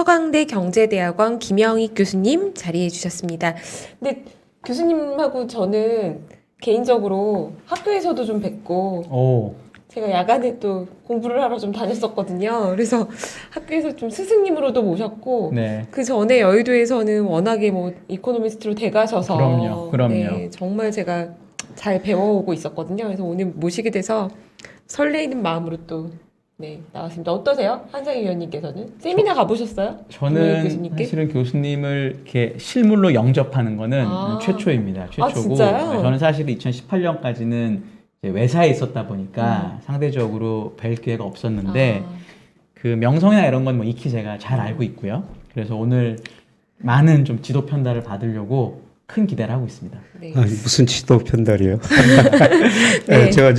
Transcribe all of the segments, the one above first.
서강대 경제대학원 김영익 교수님 자리해 주셨습니다. 근데 교수님하고 저는 개인적으로 학교에서도 좀 뵙고 오, 제가 야간에 또 공부를 하러 좀 다녔었거든요. 그래서 학교에서 좀 스승님으로도 모셨고 네. 그 전에 여의도에서는 워낙에 뭐 이코노미스트로 돼가셔서 그럼요. 네, 정말 제가 잘 배워오고 있었거든요. 그래서 오늘 모시게 돼서 설레이는 마음으로 또 네, 나왔습니다. 어떠세요? 한상희 위원님께서는? 세미나 가보셨어요? 김영익 저는 교수님께? 사실은 교수님을 이렇게 실물로 영접하는 거는 아. 최초입니다. 최초고. 진짜요? 네, 저는 사실 2018년까지는 외사에 있었다 보니까 상대적으로 뵐 기회가 없었는데 그 명성이나 이런 건 뭐 익히 제가 잘 알고 있고요. 그래서 오늘 많은 좀 지도 편달을 받으려고 큰 기대를 하고 있습니다. 네. 아니, 무슨 지도 편달이요? 네. 제가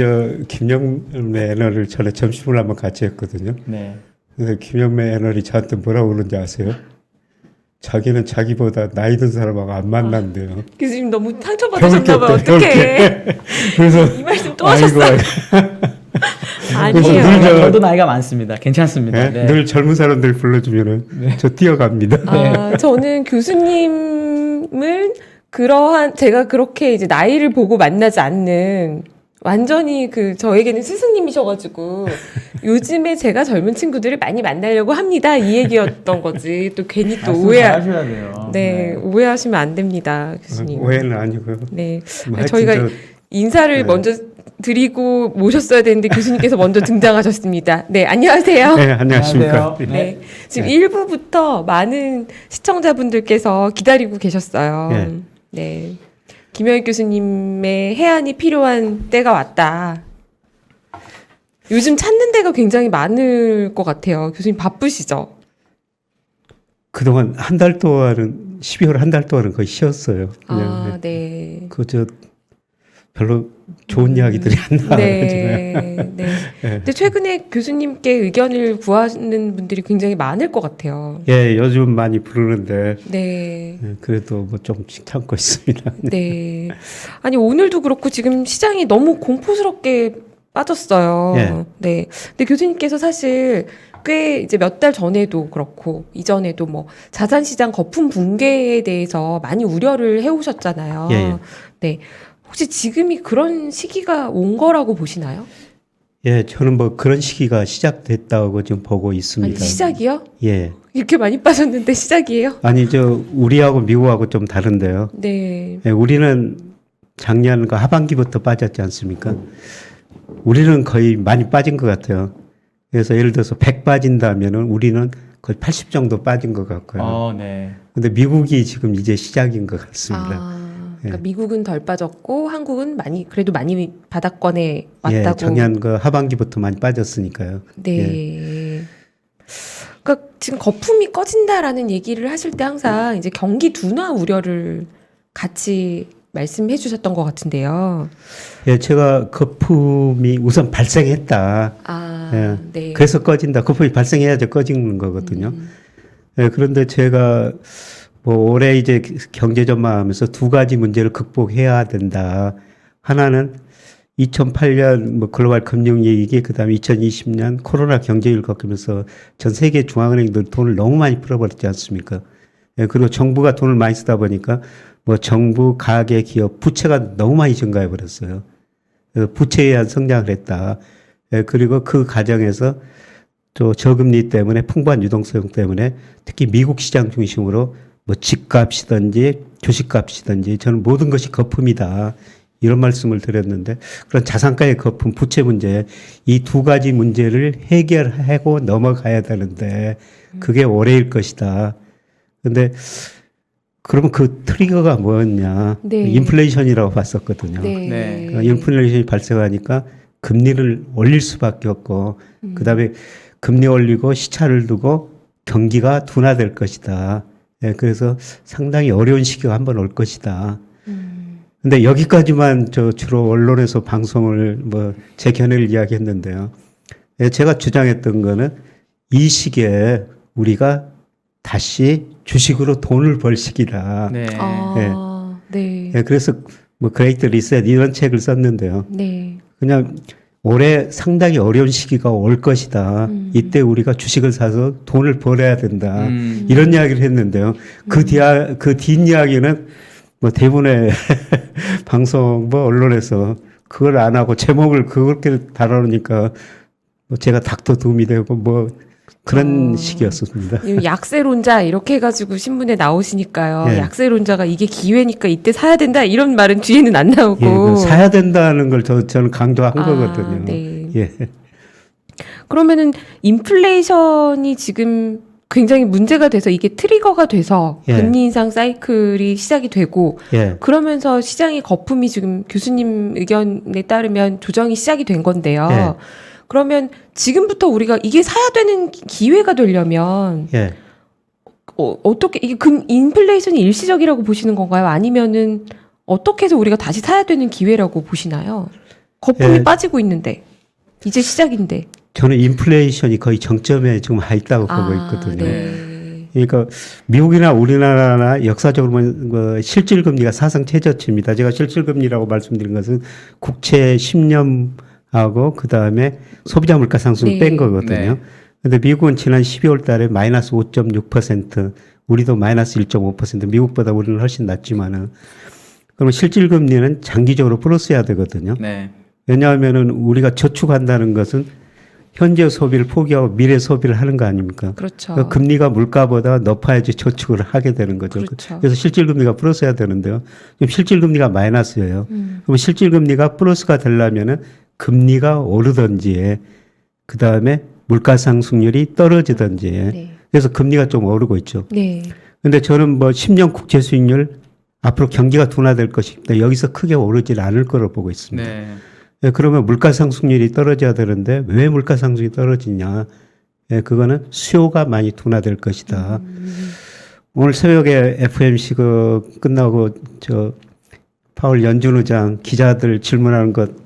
김영매 애널을 전에 점심을 한번 같이 했거든요. 네. 근데 김영매 애널이 저한테 뭐라고 그러는지 아세요? 자기는 자기보다 나이 든 사람하고 안 만난대요. 교수님 너무 상처받으셨나봐요. 어떡해. 그래서 이 말씀 또 아이고, 하셨어요. 그래서 늘 아니에요. 저- 저도 나이가 많습니다. 괜찮습니다. 네. 늘 젊은 사람들 불러주면은 저 뛰어갑니다. 아, 저는 교수님을 제가 그렇게 이제 나이를 보고 만나지 않는 완전히 저에게는 스승님이셔가지고 요즘에 제가 젊은 친구들을 많이 만나려고 합니다. 이 얘기였던 거지. 또 괜히 또 말씀 잘하셔야 돼요. 네, 오해하시면 안 됩니다, 교수님. 오해는 아니고요. 네. 뭐 하여튼 저희가 인사를 네. 먼저 드리고 모셨어야 되는데 교수님께서 먼저 등장하셨습니다. 네, 안녕하세요. 네, 안녕하십니까. 안녕하세요. 네. 지금 1부부터 많은 시청자분들께서 기다리고 계셨어요. 네. 네. 김영익 교수님의 해안이 필요한 때가 왔다. 요즘 찾는 데가 굉장히 많을 것 같아요. 교수님 바쁘시죠? 그동안 한 달 동안은 12월 한 달 동안은 거의 쉬었어요. 아, 네. 별로 좋은 이야기들이 안 나와가지고요. 네. 네. 근데 최근에 교수님께 의견을 구하는 분들이 굉장히 많을 것 같아요. 예, 요즘 많이 부르는데 네. 그래도 뭐 조금씩 참고 있습니다. 네. 아니, 오늘도 그렇고 지금 시장이 너무 공포스럽게 빠졌어요. 예. 네. 근데 교수님께서 사실 꽤 이제 몇 달 전에도 그렇고 이전에도 뭐 자산시장 거품 붕괴에 대해서 많이 우려를 해오셨잖아요. 예, 예. 네. 혹시 지금이 그런 시기가 온 거라고 보시나요? 예, 저는 뭐 그런 시기가 시작됐다고 지금 보고 있습니다. 아니, 시작이요? 예. 이렇게 많이 빠졌는데 시작이에요? 아니, 우리하고 미국하고 좀 다른데요. 네. 예, 우리는 작년 그 하반기부터 빠졌지 않습니까? 우리는 거의 많이 빠진 것 같아요. 그래서 예를 들어서 100 빠진다면은 우리는 거의 80 정도 빠진 것 같고요. 네. 근데 미국이 지금 이제 시작인 것 같습니다. 그러니까 미국은 덜 빠졌고 한국은 그래도 많이 바닥권에 예, 왔다고. 작년 그 하반기부터 많이 빠졌으니까요. 네. 그러니까 지금 거품이 꺼진다라는 얘기를 하실 때 항상 이제 경기 둔화 우려를 같이 말씀해 주셨던 것 같은데요. 예, 제가 거품이 우선 발생했다. 예, 네. 그래서 꺼진다. 거품이 발생해야지 꺼지는 거거든요. 예, 그런데 제가 뭐 올해 이제 경제 전망하면서 두 가지 문제를 극복해야 된다. 하나는 2008년 뭐 글로벌 금융 위기, 그다음에 2020년 코로나 경제위기를 겪으면서 전 세계 중앙은행들 돈을 너무 많이 풀어버렸지 않습니까? 예, 그리고 정부가 돈을 많이 쓰다 보니까 뭐 정부, 가계, 기업, 부채가 너무 많이 증가해 버렸어요. 부채에 의한 성장을 했다. 예, 그리고 그 과정에서 또 저금리 때문에 풍부한 유동성 때문에 특히 미국 시장 중심으로 뭐 집값이든지 주식값이든지 저는 모든 것이 거품이다. 이런 말씀을 드렸는데 그런 자산가의 거품, 부채 문제 이 두 가지 문제를 해결하고 넘어가야 되는데 그게 올해일 것이다. 근데 그러면 그 트리거가 뭐였냐? 네. 인플레이션이라고 봤었거든요. 네. 인플레이션이 발생하니까 금리를 올릴 수밖에 없고 그다음에 금리 올리고 시차를 두고 경기가 둔화될 것이다. 예, 그래서 상당히 어려운 시기가 한번 올 것이다. 근데 여기까지만 주로 언론에서 방송을 제 견해를 이야기했는데요. 예, 제가 주장했던 거는 이 시기에 우리가 다시 주식으로 돈을 벌 시기다. 네. 네. 예, 그래서 그레이트 리셋 이런 책을 썼는데요. 네. 그냥 올해 상당히 어려운 시기가 올 것이다. 이때 우리가 주식을 사서 돈을 벌어야 된다. 이런 이야기를 했는데요. 그 뒷이야기는 뭐 대부분의 방송 뭐 언론에서 그걸 안 하고 제목을 그렇게 다루니까 뭐 제가 닥터 도움이 되고 뭐 그런 시기였습니다. 약세론자 이렇게 해가지고 신문에 나오시니까요. 예. 약세론자가 이게 기회니까 이때 사야 된다 이런 말은 뒤에는 안 나오고. 예, 그 사야 된다는 걸 저는 강조한 거거든요. 네. 예. 그러면은 인플레이션이 지금 굉장히 문제가 돼서 이게 트리거가 돼서 예. 금리 인상 사이클이 시작이 되고 예. 그러면서 시장의 거품이 지금 교수님 의견에 따르면 조정이 시작이 된 건데요. 예. 그러면 지금부터 우리가 이게 사야 되는 기회가 되려면 예. 어떻게 이게 인플레이션이 일시적이라고 보시는 건가요? 아니면은 어떻게 해서 우리가 다시 사야 되는 기회라고 보시나요? 거품이 예. 빠지고 있는데 이제 시작인데. 저는 인플레이션이 거의 정점에 지금 와 있다고 보고 있거든요. 네. 그러니까 미국이나 우리나라나 역사적으로 보면 그 실질금리가 사상 최저치입니다. 제가 실질금리라고 말씀드린 것은 국채 10년하고 그 다음에 소비자 물가 상승을 네. 뺀 거거든요. 네. 근데 미국은 지난 12월 달에 마이너스 5.6%, 우리도 마이너스 1.5%, 미국보다 우리는 훨씬 낮지만은, 그러면 실질금리는 장기적으로 플러스해야 되거든요. 네. 왜냐하면은 우리가 저축한다는 것은 현재 소비를 포기하고 미래 소비를 하는 거 아닙니까? 그렇죠. 그러니까 금리가 물가보다 높아야지 저축을 하게 되는 거죠. 그렇죠. 그래서 실질금리가 플러스해야 되는데요. 지금 실질금리가 마이너스예요. 그럼 실질금리가 플러스가 되려면은 금리가 오르든지, 그 다음에 물가 상승률이 떨어지든지. 네. 그래서 금리가 좀 오르고 있죠. 네. 근데 저는 뭐 10년 국채 수익률 앞으로 경기가 둔화될 것입니다. 여기서 크게 오르질 않을 거로 보고 있습니다. 네. 예, 그러면 물가 상승률이 떨어져야 되는데 왜 물가 상승이 떨어지냐? 예, 그거는 수요가 많이 둔화될 것이다. 오늘 새벽에 FMC 그 끝나고 저 파월 연준 의장 기자들 질문하는 것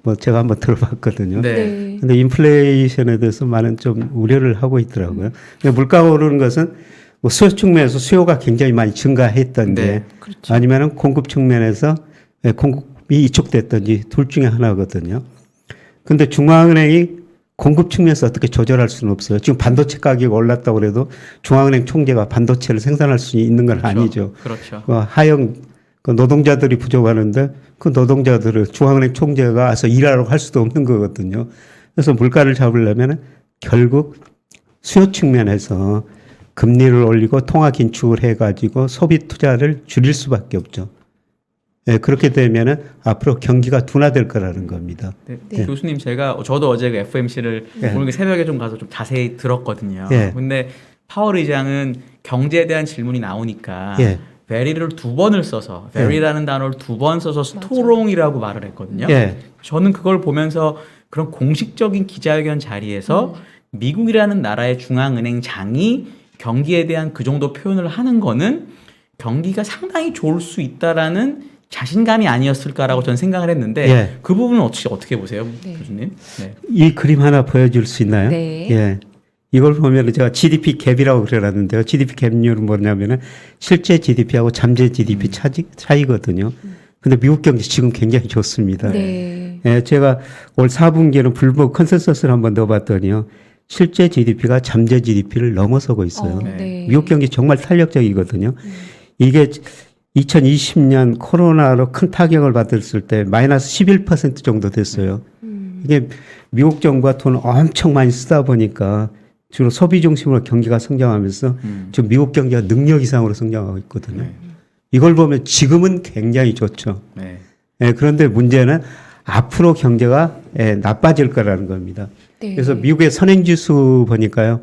뭐 제가 한번 들어봤거든요. 네. 네. 근데 인플레이션에 대해서 많은 좀 우려를 하고 있더라고요. 근데 물가가 오르는 것은 뭐 수요 측면에서 수요가 굉장히 많이 증가했던지 네. 그렇죠. 아니면은 공급 측면에서 예, 공급이 이축됐든지 둘 중에 하나거든요. 근데 중앙은행이 공급 측면에서 어떻게 조절할 수는 없어요. 지금 반도체 가격이 올랐다고 그래도 중앙은행 총재가 반도체를 생산할 수 있는 건 그렇죠. 아니죠. 그렇죠. 그 하영 그 노동자들이 부족하는데 그 노동자들을 중앙은행 총재가 와서 일하러 할 수도 없는 거거든요. 그래서 물가를 잡으려면 결국 수요 측면에서 금리를 올리고 통화 긴축을 해가지고 소비 투자를 줄일 수밖에 없죠. 예, 그렇게 되면은 앞으로 경기가 둔화될 거라는 겁니다. 네. 네. 교수님 저도 어제 그 FMC를 예. 오늘 새벽에 좀 가서 좀 자세히 들었거든요. 예. 근데 파월 의장은 경제에 대한 질문이 나오니까 예. very를 두 번을 써서 very라는 단어를 두 번 써서 스토롱이라고 말을 했거든요. 예. 저는 그걸 보면서 그런 공식적인 기자회견 자리에서 미국이라는 나라의 중앙은행장이 경기에 대한 그 정도 표현을 하는 거는 경기가 상당히 좋을 수 있다라는 자신감이 아니었을까라고 저는 생각을 했는데 예. 그 부분은 어떻게 보세요, 네. 교수님? 네. 이 그림 하나 보여줄 수 있나요? 네. 예. 이걸 보면 제가 GDP 갭이라고 그려놨는데요. GDP 갭률은 뭐냐면은 실제 GDP하고 잠재 GDP 차이거든요. 근데 미국 경제 지금 굉장히 좋습니다. 네. 예, 제가 올 4분기에는 불법 컨센서스를 한번 넣어봤더니요. 실제 GDP가 잠재 GDP를 넘어서고 있어요. 네. 미국 경제 정말 탄력적이거든요. 이게 2020년 코로나로 큰 타격을 받았을 때 마이너스 11% 정도 됐어요. 이게 미국 정부가 돈을 엄청 많이 쓰다 보니까 주로 소비 중심으로 경기가 성장하면서 지금 미국 경제가 능력 이상으로 성장하고 있거든요. 네. 이걸 보면 지금은 굉장히 좋죠. 네. 예, 그런데 문제는 앞으로 경제가 나빠질 거라는 겁니다. 네. 그래서 미국의 선행지수 보니까요.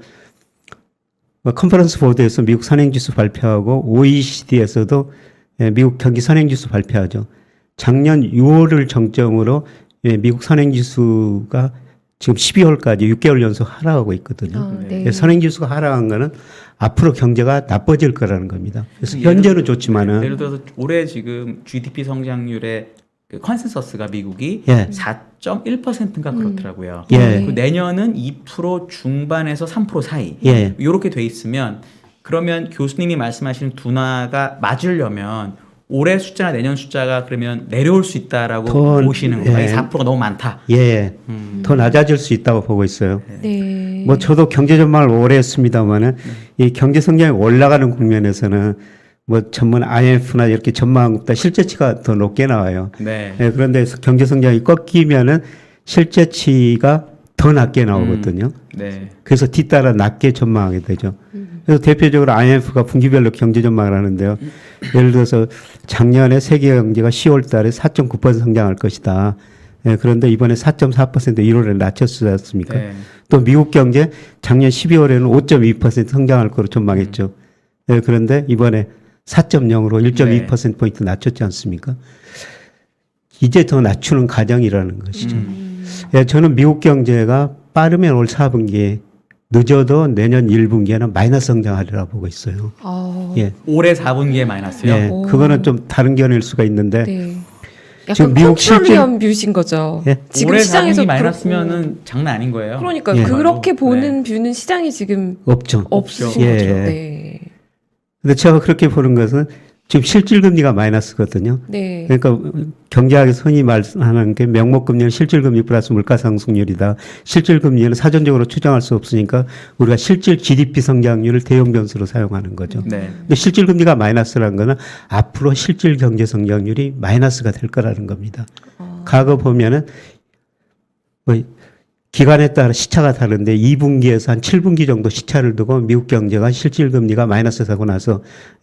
컨퍼런스 보드에서 미국 선행지수 발표하고 OECD에서도 미국 경기 선행지수 발표하죠. 작년 6월을 정점으로 미국 선행지수가 지금 12월까지 6개월 연속 하락하고 있거든요. 네. 선행지수가 하락한 거는 앞으로 경제가 나빠질 거라는 겁니다. 그래서 예를 현재는 좋지만은 예를 들어서 올해 지금 GDP 성장률의 그 컨센서스가 미국이 예. 4.1%인가 그렇더라고요. 예. 그 내년은 2% 중반에서 3% 사이. 예. 이렇게 돼 있으면 그러면 교수님이 말씀하시는 둔화가 맞으려면 올해 숫자나 내년 숫자가 그러면 내려올 수 있다라고 더, 보시는 거예요. 예. 4%가 너무 많다. 예, 더 낮아질 수 있다고 보고 있어요. 네. 뭐 저도 경제 전망을 오래 했습니다만은 이 경제 성장이 올라가는 국면에서는 뭐 전문 IMF나 이렇게 전망보다 실제치가 더 높게 나와요. 네. 예, 그런데 경제 성장이 꺾이면은 실제치가 더 낮게 나오거든요. 네. 그래서 뒤따라 낮게 전망하게 되죠. 그래서 대표적으로 IMF가 분기별로 경제 전망을 하는데요. 예를 들어서 작년에 세계 경제가 10월 달에 4.9% 성장할 것이다. 예, 그런데 이번에 4.4% 1월에 낮췄지 않습니까? 네. 또 미국 경제 작년 12월에는 5.2% 성장할 거로 전망했죠. 예, 그런데 이번에 4.0으로 1.2%포인트 낮췄지 않습니까? 이제 더 낮추는 과정이라는 것이죠. 예, 저는 미국 경제가 빠르면 올 4분기에 늦어도 내년 1분기에는 마이너스 성장하리라 보고 있어요. 예. 올해 4분기에 마이너스요. 예, 오. 그거는 좀 다른 견해일 수가 있는데 네. 약간 지금 미국 컨트롤리언 뷰신 거죠. 예. 지금 올해 시장에서 4분기 그렇고. 마이너스면은 장난 아닌 거예요. 그러니까 예. 그렇게 보는 네. 뷰는 시장이 지금 없죠. 없으신 예. 거죠. 네. 근데 제가 그렇게 보는 것은 지금 실질금리가 마이너스거든요. 네. 그러니까 경제학에서 흔히 말하는 게 명목금리는 실질금리 플러스 물가상승률이다. 실질금리는 사전적으로 추정할 수 없으니까 우리가 실질 GDP 성장률을 대용 변수로 사용하는 거죠. 네. 근데 실질금리가 마이너스라는 거는 앞으로 실질 경제 성장률이 마이너스가 될 거라는 겁니다. 과거 보면은 뭐 기간에 따라 시차가 다른데 2분기에서 한 7분기 정도 시차를 두고 미국 경제가 실질 금리가 마이너스 되고 나서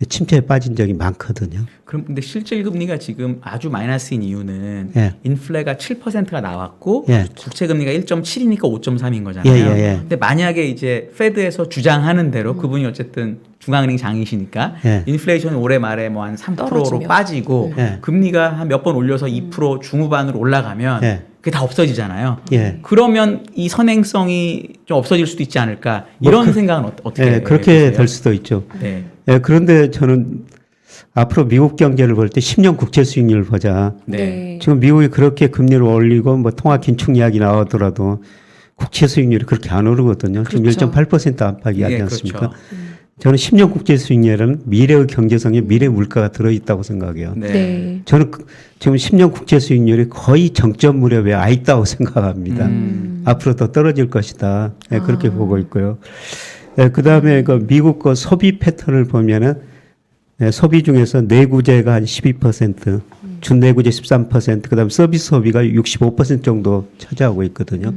침체에 빠진 적이 많거든요. 그럼 근데 실질 금리가 지금 아주 마이너스인 이유는 예. 인플레가 7%가 나왔고 예. 국채 금리가 1.7이니까 5.3인 거잖아요. 예, 예, 예. 근데 만약에 이제 페드에서 주장하는 대로 그분이 어쨌든 중앙은행 장이시니까 예. 인플레이션이 올해 말에 뭐 한 3%로 떨어지면. 빠지고 예. 금리가 한 몇 번 올려서 2% 중후반으로 올라가면 예. 그게 다 없어지잖아요. 예. 그러면 이 선행성이 좀 없어질 수도 있지 않을까 이런 생각은 어떻게 예, 그렇게 보세요? 될 수도 있죠. 네. 예, 그런데 저는 앞으로 미국 경제를 볼 때 10년 국채 수익률을 보자. 네. 지금 미국이 그렇게 금리를 올리고 뭐 통화 긴축 이야기 나오더라도 국채 수익률이 그렇게 안 오르거든요. 그렇죠. 지금 1.8% 안팎이 하지 예, 않습니까? 그렇죠. 저는 10년 국채 수익률에는 미래의 경제성에 미래 물가가 들어있다고 생각해요. 네. 네. 저는 지금 10년 국채 수익률이 거의 정점 무렵에 와 있다고 생각합니다. 앞으로 더 떨어질 것이다. 예, 그렇게 보고 있고요. 예, 그다음에 그 미국 거 소비 패턴을 보면은 예, 소비 중에서 내구재가 한 12%, 준내구재 13%, 그다음 서비스 소비가 65% 정도 차지하고 있거든요.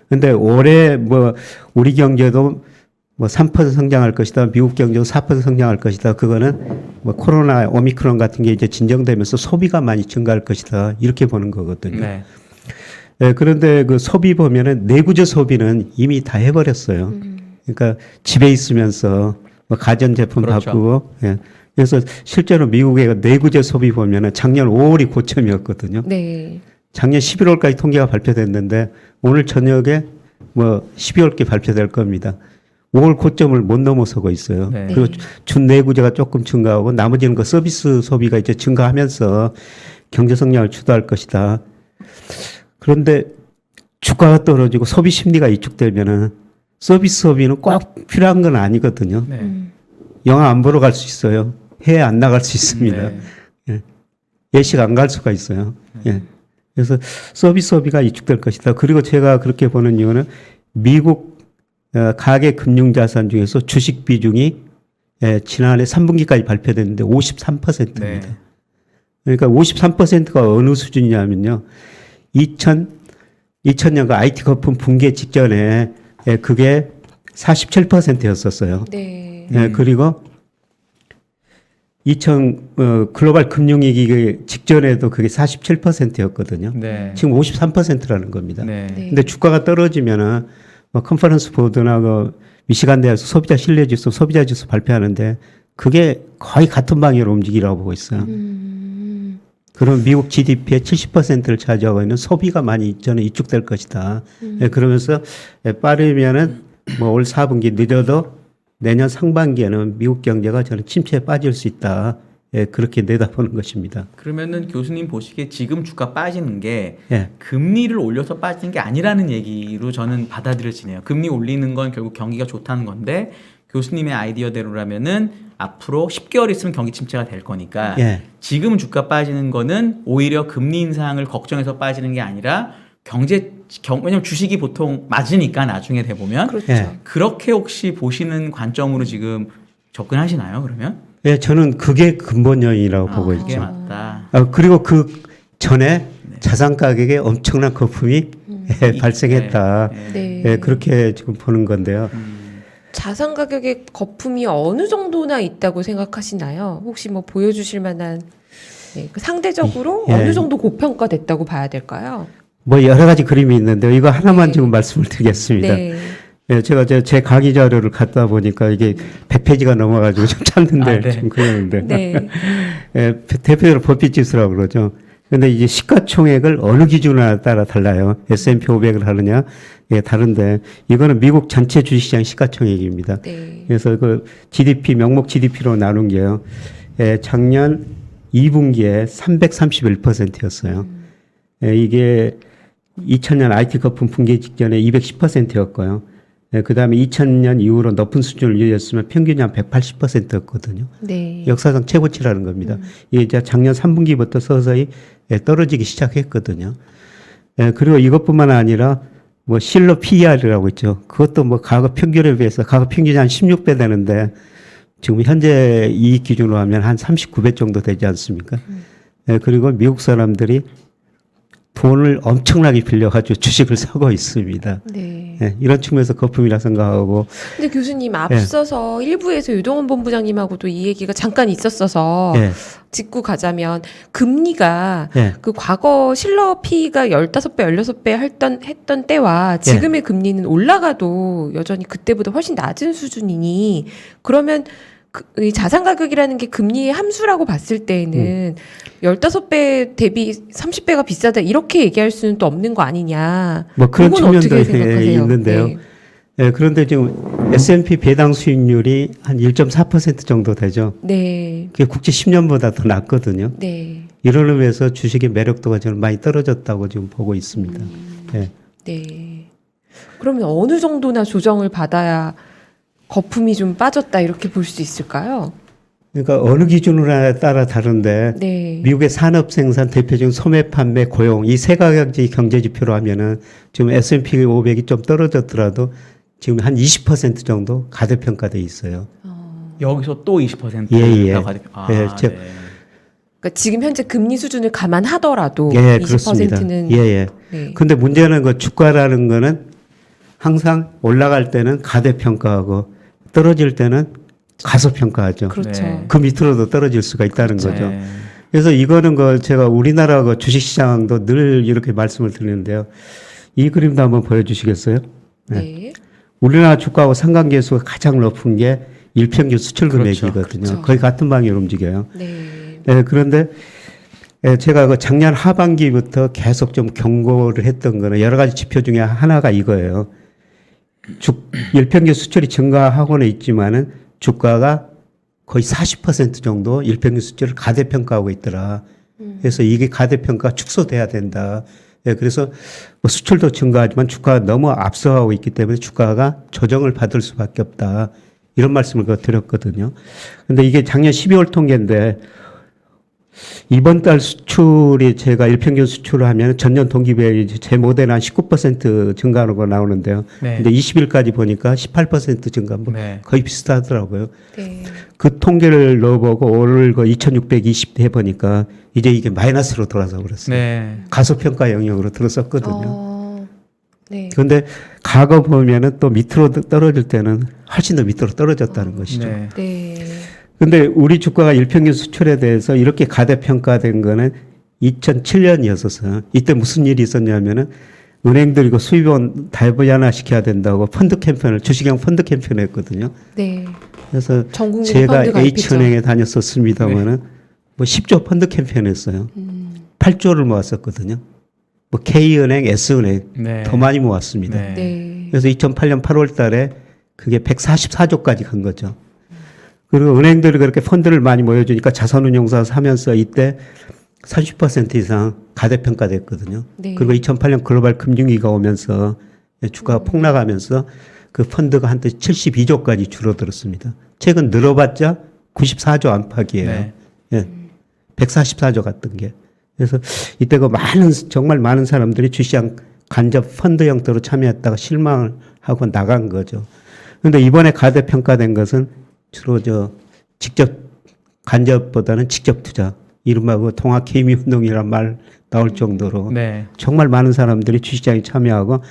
근데 올해 뭐 우리 경제도 뭐 3% 성장할 것이다. 미국 경제도 4% 성장할 것이다. 그거는 뭐 코로나 오미크론 같은 게 이제 진정되면서 소비가 많이 증가할 것이다. 이렇게 보는 거거든요. 네. 예, 그런데 그 소비 보면은 내구재 소비는 이미 다 해버렸어요. 그러니까 집에 있으면서 뭐 가전제품 그렇죠. 바꾸고, 예. 그래서 실제로 미국의 내구재 소비 보면은 작년 5월이 고점이었거든요. 네. 작년 11월까지 통계가 발표됐는데 오늘 저녁에 뭐 12월께 발표될 겁니다. 5월 고점을 못 넘어서고 있어요. 네. 그리고 준내구재가 조금 증가하고 나머지는 그 서비스 소비가 이제 증가하면서 경제 성장을 주도할 것이다. 그런데 주가가 떨어지고 소비 심리가 위축되면은 서비스 소비는 꼭 필요한 건 아니거든요. 네. 영화 안 보러 갈 수 있어요. 해외 안 나갈 수 있습니다. 네. 예식 안 갈 수가 있어요. 예. 그래서 서비스 소비가 위축될 것이다. 그리고 제가 그렇게 보는 이유는 미국 가계 금융자산 중에서 주식 비중이 지난해 3분기까지 발표됐는데 53%입니다. 네. 그러니까 53%가 어느 수준이냐면요. 2000년가 IT 거품 붕괴 직전에 그게 47%였었어요. 네. 그리고 글로벌 금융위기 직전에도 그게 47%였거든요. 네. 지금 53%라는 겁니다. 네. 네. 근데 주가가 떨어지면은 뭐 컨퍼런스 보드나 그 미시간 대학에서 소비자 신뢰지수, 소비자 지수 발표하는데 그게 거의 같은 방향으로 움직이라고 보고 있어요. 그럼 미국 GDP의 70%를 차지하고 있는 소비가 많이 저는 위축될 것이다. 그러면서 빠르면은 뭐 올 4분기 늦어도 내년 상반기에는 미국 경제가 저는 침체에 빠질 수 있다. 그렇게 내다보는 것입니다. 그러면은 교수님 보시기에 지금 주가 빠지는 게 예. 금리를 올려서 빠지는 게 아니라는 얘기로 저는 받아들여지네요. 금리 올리는 건 결국 경기가 좋다는 건데 교수님의 아이디어대로라면은 앞으로 10개월 있으면 경기 침체가 될 거니까 예. 지금 주가 빠지는 거는 오히려 금리 인상을 걱정해서 빠지는 게 아니라 왜냐면 주식이 보통 맞으니까 나중에 돼 보면 그렇죠. 예. 그렇게 혹시 보시는 관점으로 지금 접근하시나요? 그러면? 예, 저는 그게 근본 요인이라고 보고 그게 있죠. 맞다. 그리고 그 전에 자산 가격에 엄청난 거품이 발생했다. 네. 예, 그렇게 지금 보는 건데요. 자산 가격의 거품이 어느 정도나 있다고 생각하시나요? 혹시 뭐 보여주실 만한 그 상대적으로 예. 어느 정도 고평가됐다고 봐야 될까요? 뭐 여러 가지 그림이 있는데요. 이거 하나만 네. 지금 말씀을 드리겠습니다. 네. 예, 제가 제 강의 자료를 갖다 보니까 이게 100페이지가 넘어가지고 좀 찾는데 아, 네. 좀 그러는데. 네. 예, 대표적으로 법비지수라고 그러죠. 근데 이제 시가총액을 어느 기준에 따라 달라요. S&P 500을 하느냐, 예, 다른데 이거는 미국 전체 주식시장 시가총액입니다. 네. 그래서 그 GDP 명목 GDP로 나눈 게요. 예, 작년 2분기에 331%였어요. 예, 이게 2000년 IT 거품 붕괴 직전에 210%였고요. 예, 그 다음에 2000년 이후로 높은 수준을 유지했으면 평균이 한 180%였거든요. 네. 역사상 최고치라는 겁니다. 이게 이제 작년 3분기부터 서서히 떨어지기 시작했거든요. 예, 그리고 이것뿐만 아니라 뭐 실러 PER이라고 있죠. 그것도 뭐 과거 평균에 비해서 과거 평균이 한 16배 되는데 지금 현재 이익 기준으로 하면 한 39배 정도 되지 않습니까? 예, 그리고 미국 사람들이 돈을 엄청나게 빌려가지고 주식을 사고 있습니다. 네. 예, 이런 측면에서 거품이라 생각하고. 근데 교수님 앞서서 일부에서 유동원 본부장님하고도 이 얘기가 잠깐 있었어서 예, 짚고 가자면 금리가 예, 그 과거 실러 P가 15배, 16배 했던 때와 지금의 금리는 올라가도 여전히 그때보다 훨씬 낮은 수준이니 그러면 이 자산 가격이라는 게 금리의 함수라고 봤을 때에는 15배 대비 30배가 비싸다 이렇게 얘기할 수는 또 없는 거 아니냐. 뭐 그런 그건 어떻게 측면도 생각하세요? 있는데요. 네. 예, 그런데 지금 S&P 배당 수익률이 한 1.4% 정도 되죠. 네. 그게 국제 10년보다 더 낮거든요. 네. 이런 의미에서 주식의 매력도가 저는 많이 떨어졌다고 지금 보고 있습니다. 예. 네. 그러면 어느 정도나 조정을 받아야 거품이 좀 빠졌다 이렇게 볼 수 있을까요? 그러니까 어느 기준으로 따라 다른데 네. 미국의 산업 생산 대표적인 소매 판매 고용 이 세 가지 경제 지표로 하면은 지금 S&P 500이 좀 떨어졌더라도 지금 한 20% 정도 가대평가돼 있어요. 여기서 또 20%. 예, 예. 아, 예, 네. 그러니까 지금 현재 금리 수준을 감안하더라도 예, 20%는 예, 예. 네. 근데 문제는 그 주가라는 거는 항상 올라갈 때는 가대평가하고 떨어질 때는 가소평가하죠. 그렇죠. 네. 그 밑으로도 떨어질 수가 있다는 거죠. 네. 그래서 이거는 제가 우리나라 주식시장도 늘 이렇게 말씀을 드리는데요. 이 그림도 한번 보여주시겠어요? 네. 우리나라 주가하고 상관계수가 가장 높은 게 일평균 수출 그렇죠. 금액이거든요. 그렇죠. 거의 같은 방향으로 움직여요. 네. 예, 그런데 제가 그 작년 하반기부터 계속 좀 경고를 했던 거는 여러 가지 지표 중에 하나가 이거예요. 일평균 수출이 증가하고는 있지만은 주가가 거의 40% 정도 일평균 수출을 가대평가하고 있더라. 그래서 이게 가대평가 축소돼야 된다. 예, 그래서 뭐 수출도 증가하지만 주가가 너무 앞서가고 있기 때문에 주가가 조정을 받을 수밖에 없다. 이런 말씀을 드렸거든요. 근데 이게 작년 12월 통계인데 이번 달 수출이 제가 일평균 수출을 하면 전년 동기비에 제 모델은 한 19% 증가하는 거 나오는데요. 네. 근데 20일까지 보니까 18% 증가, 뭐 네. 거의 비슷하더라고요. 네. 그 통계를 넣어보고 오늘 그 2620 해보니까 이제 이게 마이너스로 돌아서 그랬어요. 네. 가소평가 영역으로 들어섰거든요. 네. 그런데 과거 보면은 또 밑으로 떨어질 때는 훨씬 더 밑으로 떨어졌다는 것이죠. 네. 네. 근데 우리 주가가 일평균 수출에 대해서 이렇게 가대평가된 거는 2007년이었었어요. 이때 무슨 일이 있었냐면은 은행들이 그 수입원 다변화 시켜야 된다고 펀드 캠페인을 주식형 펀드 캠페인을 했거든요. 네. 그래서 전국민 제가 펀드 가입했죠. H은행에 다녔었습니다만은 뭐 10조 펀드 캠페인 했어요. 8조를 모았었거든요. 뭐 K은행, S은행 네. 더 많이 모았습니다. 네. 네. 그래서 2008년 8월 달에 그게 144조까지 간 거죠. 그리고 은행들이 그렇게 펀드를 많이 모여주니까 자산운용사 사면서 이때 30% 이상 가대평가됐거든요. 네. 그리고 2008년 글로벌 금융위기가 오면서 주가가 폭락하면서 그 펀드가 한때 72조까지 줄어들었습니다. 최근 늘어봤자 94조 안팎이에요. 네. 예. 144조 같은 게. 그래서 이때 그 정말 많은 사람들이 주시장 간접 펀드 형태로 참여했다가 실망을 하고 나간 거죠. 그런데 이번에 가대평가된 것은 주로 직접 간접보다는 직접 투자. 이른바 그 통합 개미 운동이란 말 나올 정도로 네. 정말 많은 사람들이 주시장에 참여하고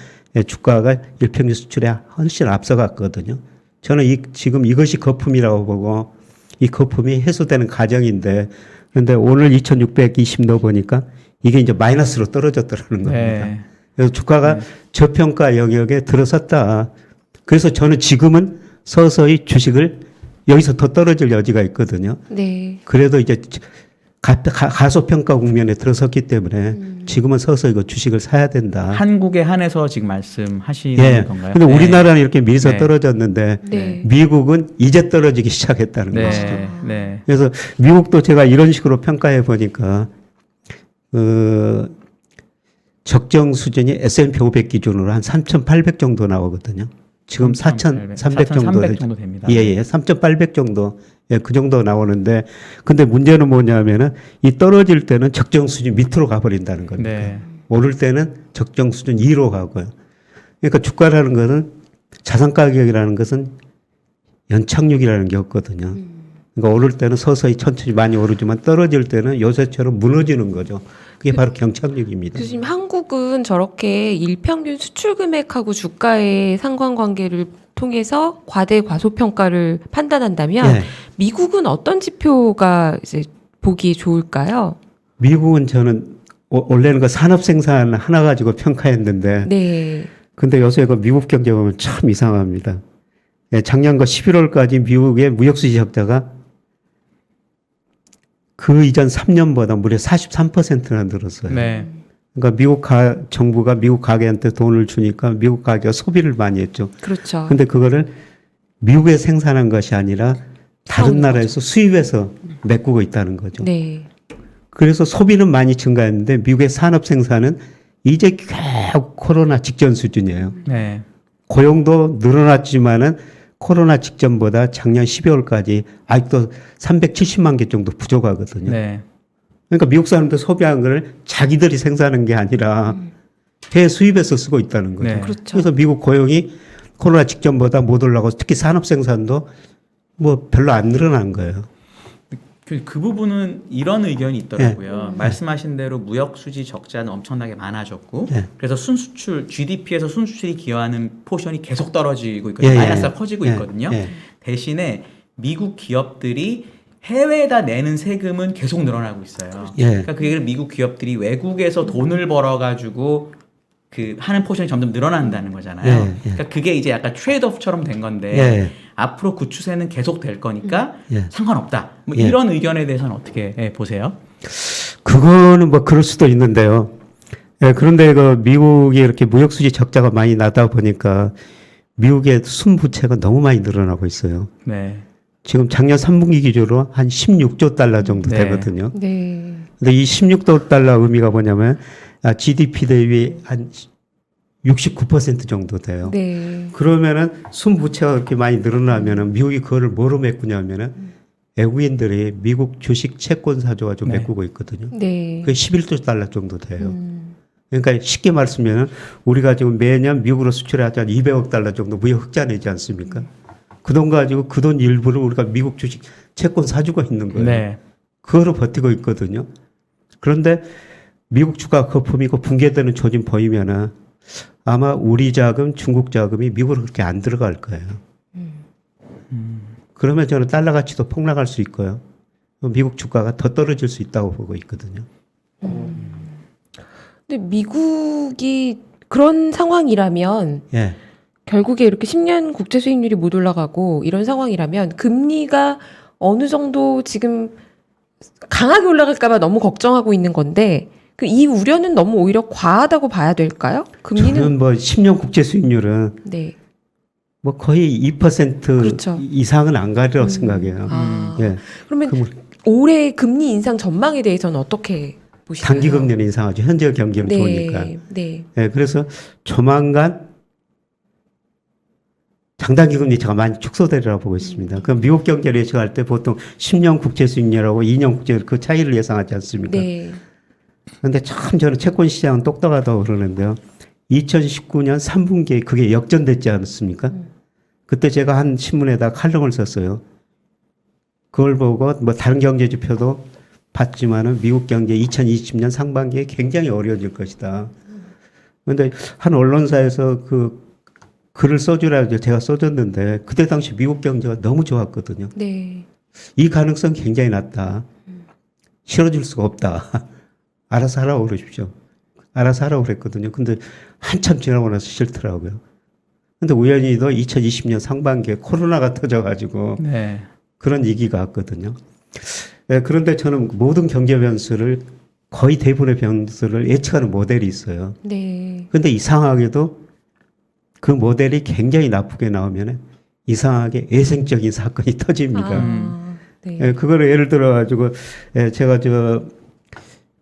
주가가 일평균 수출에 훨씬 앞서갔거든요. 저는 지금 이것이 거품이라고 보고 이 거품이 해소되는 과정인데 그런데 오늘 2620 넣어보니까 이게 이제 마이너스로 떨어졌더라는 겁니다. 네. 그래서 주가가 저평가 영역에 들어섰다. 그래서 저는 지금은 서서히 주식을 여기서 더 떨어질 여지가 있거든요. 네. 그래도 이제 가소평가 국면에 들어섰기 때문에 지금은 서서히 그 주식을 사야 된다. 한국에 한해서 지금 말씀하시는 예. 건가요? 근데 네. 우리나라는 이렇게 미리서 네. 떨어졌는데 네. 미국은 이제 떨어지기 시작했다는 네. 것이죠. 네. 그래서 미국도 제가 이런 식으로 평가해 보니까 적정 수준이 S&P 500 기준으로 한 3,800 정도 나오거든요. 지금 4,300 정도. 4,300 정도 됩니다. 예, 예. 3,800 정도. 예, 그 정도 나오는데 근데 문제는 뭐냐면은 이 떨어질 때는 적정 수준 밑으로 가버린다는 겁니다. 네. 오를 때는 적정 수준 2로 가고요. 그러니까 주가라는 것은 자산 가격이라는 것은 연착륙이라는 게 없거든요. 그러니까 오를 때는 서서히 천천히 많이 오르지만 떨어질 때는 요새처럼 무너지는 거죠. 그게 바로 경착륙입니다. 교수님, 한국은 저렇게 일평균 수출 금액하고 주가의 상관관계를 통해서 과대 과소평가를 판단한다면 예. 미국은 어떤 지표가 이제 보기 좋을까요? 미국은 저는 원래는 그 산업 생산 하나 가지고 평가했는데 네. 근데 요새 그 미국 경제 보면 참 이상합니다. 예, 작년 그 11월까지 미국의 무역수지 적자가 그 이전 3년보다 무려 43%나 늘었어요. 네. 그러니까 정부가 미국 가게한테 돈을 주니까 미국 가게가 소비를 많이 했죠. 그렇죠. 근데 그거를 미국에 생산한 것이 아니라 다른 사오는 나라에서 수입해서 메꾸고 있다는 거죠. 네. 그래서 소비는 많이 증가했는데 미국의 산업 생산은 이제 겨우 코로나 직전 수준이에요. 네. 고용도 늘어났지만은 코로나 직전보다 작년 12월까지 아직도 370만 개 정도 부족하거든요. 네. 그러니까 미국 사람들 소비한 걸 자기들이 생산하는 게 아니라 대수입해서 쓰고 있다는 거죠. 네. 그렇죠. 그래서 미국 고용이 코로나 직전보다 못 올라가고 특히 산업 생산도 뭐 별로 안 늘어난 거예요. 그 부분은 이런 의견이 있더라고요. 말씀하신 대로 무역 수지 적자는 엄청나게 많아졌고, 네. 그래서 순수출 GDP에서 순수출이 기여하는 포션이 계속 떨어지고 있거든요. 예, 예. 마이너스가 커지고 예, 있거든요. 예. 대신에 미국 기업들이 해외에다 내는 세금은 계속 늘어나고 있어요. 예. 그러니까 그게 미국 기업들이 외국에서 돈을 벌어가지고 그 하는 포션이 점점 늘어난다는 거잖아요. 예, 예. 그러니까 그게 이제 약간 트레이드오프처럼 된 건데 예. 앞으로 그 추세는 계속 될 거니까 예. 상관없다. 뭐 예. 이런 의견에 대해서는 어떻게 보세요? 그거는 뭐 그럴 수도 있는데요. 예, 그런데 그 미국이 이렇게 무역수지 적자가 많이 나다 보니까 미국의 순부채가 너무 많이 늘어나고 있어요. 네. 지금 작년 3분기 기준으로 한 16조 달러 정도 네. 되거든요. 네. 근데 이 16조 달러 의미가 뭐냐면 GDP 대비 한 69% 정도 돼요. 네. 그러면은 순부채가 그렇게 많이 늘어나면은 미국이 그거를 뭐로 메꾸냐면은 외국인들이 미국 주식 채권 사줘가지고 네. 메꾸고 있거든요. 네. 그게 11조 달러 정도 돼요. 그러니까 쉽게 말씀하면 우리가 지금 매년 미국으로 수출하자 200억 달러 정도 무역 흑자 내지 않습니까? 그 돈 가지고 그 돈 일부를 우리가 미국 주식 채권 사주고 있는 거예요. 네. 그거로 버티고 있거든요. 그런데 미국 주가 거품이고 붕괴되는 조짐 보이면은 아마 우리 자금, 중국 자금이 미국으로 그렇게 안 들어갈 거예요. 그러면 저는 달러 가치도 폭락할 수 있고요. 미국 주가가 더 떨어질 수 있다고 보고 있거든요. 근데 미국이 그런 상황이라면 예. 결국에 이렇게 10년 국채 수익률이 못 올라가고 이런 상황이라면 금리가 어느 정도 지금 강하게 올라갈까봐 너무 걱정하고 있는 건데 그 이 우려는 너무 오히려 과하다고 봐야 될까요? 금리는 저는 뭐 10년 국제 수익률은 네. 뭐 거의 2% 그렇죠. 이상은 안 가리라고 생각해요. 아, 예. 그러면 그럼 올해 금리 인상 전망에 대해서는 어떻게 보시나요? 단기 금리는 인상하죠. 현재 경기는 좋으니까. 네. 예, 그래서 조만간 장단기 금리차가 많이 축소되리라고 보고 있습니다. 그럼 미국 경제를 예측할 때 보통 10년 국채 수익률하고 2년 국채 그 차이를 예상하지 않습니까? 네. 그런데 참 저는 채권 시장은 똑똑하다고 그러는데요. 2019년 3분기에 그게 역전됐지 않습니까? 그때 제가 한 신문에다 칼럼을 썼어요. 그걸 보고 뭐 다른 경제 지표도 봤지만은 미국 경제 2020년 상반기에 굉장히 어려워질 것이다. 그런데 한 언론사에서 그 글을 써주라고 제가 써줬는데 그때 당시 미국 경제가 너무 좋았거든요. 네. 이 가능성 굉장히 낮다. 실어줄 수가 없다. 알아서 하라고 그러십시오. 알아서 하라고 그랬거든요. 근데 한참 지나고 나서 싫더라고요. 근데 우연히도 2020년 상반기에 코로나가 터져가지고 네. 그런 얘기가 왔거든요. 네, 그런데 저는 모든 경제 변수를 거의 대부분의 변수를 예측하는 모델이 있어요. 네. 근데 이상하게도 그 모델이 굉장히 나쁘게 나오면 이상하게 예생적인 사건이 터집니다. 네. 예, 그거를 예를 들어 가지고 제가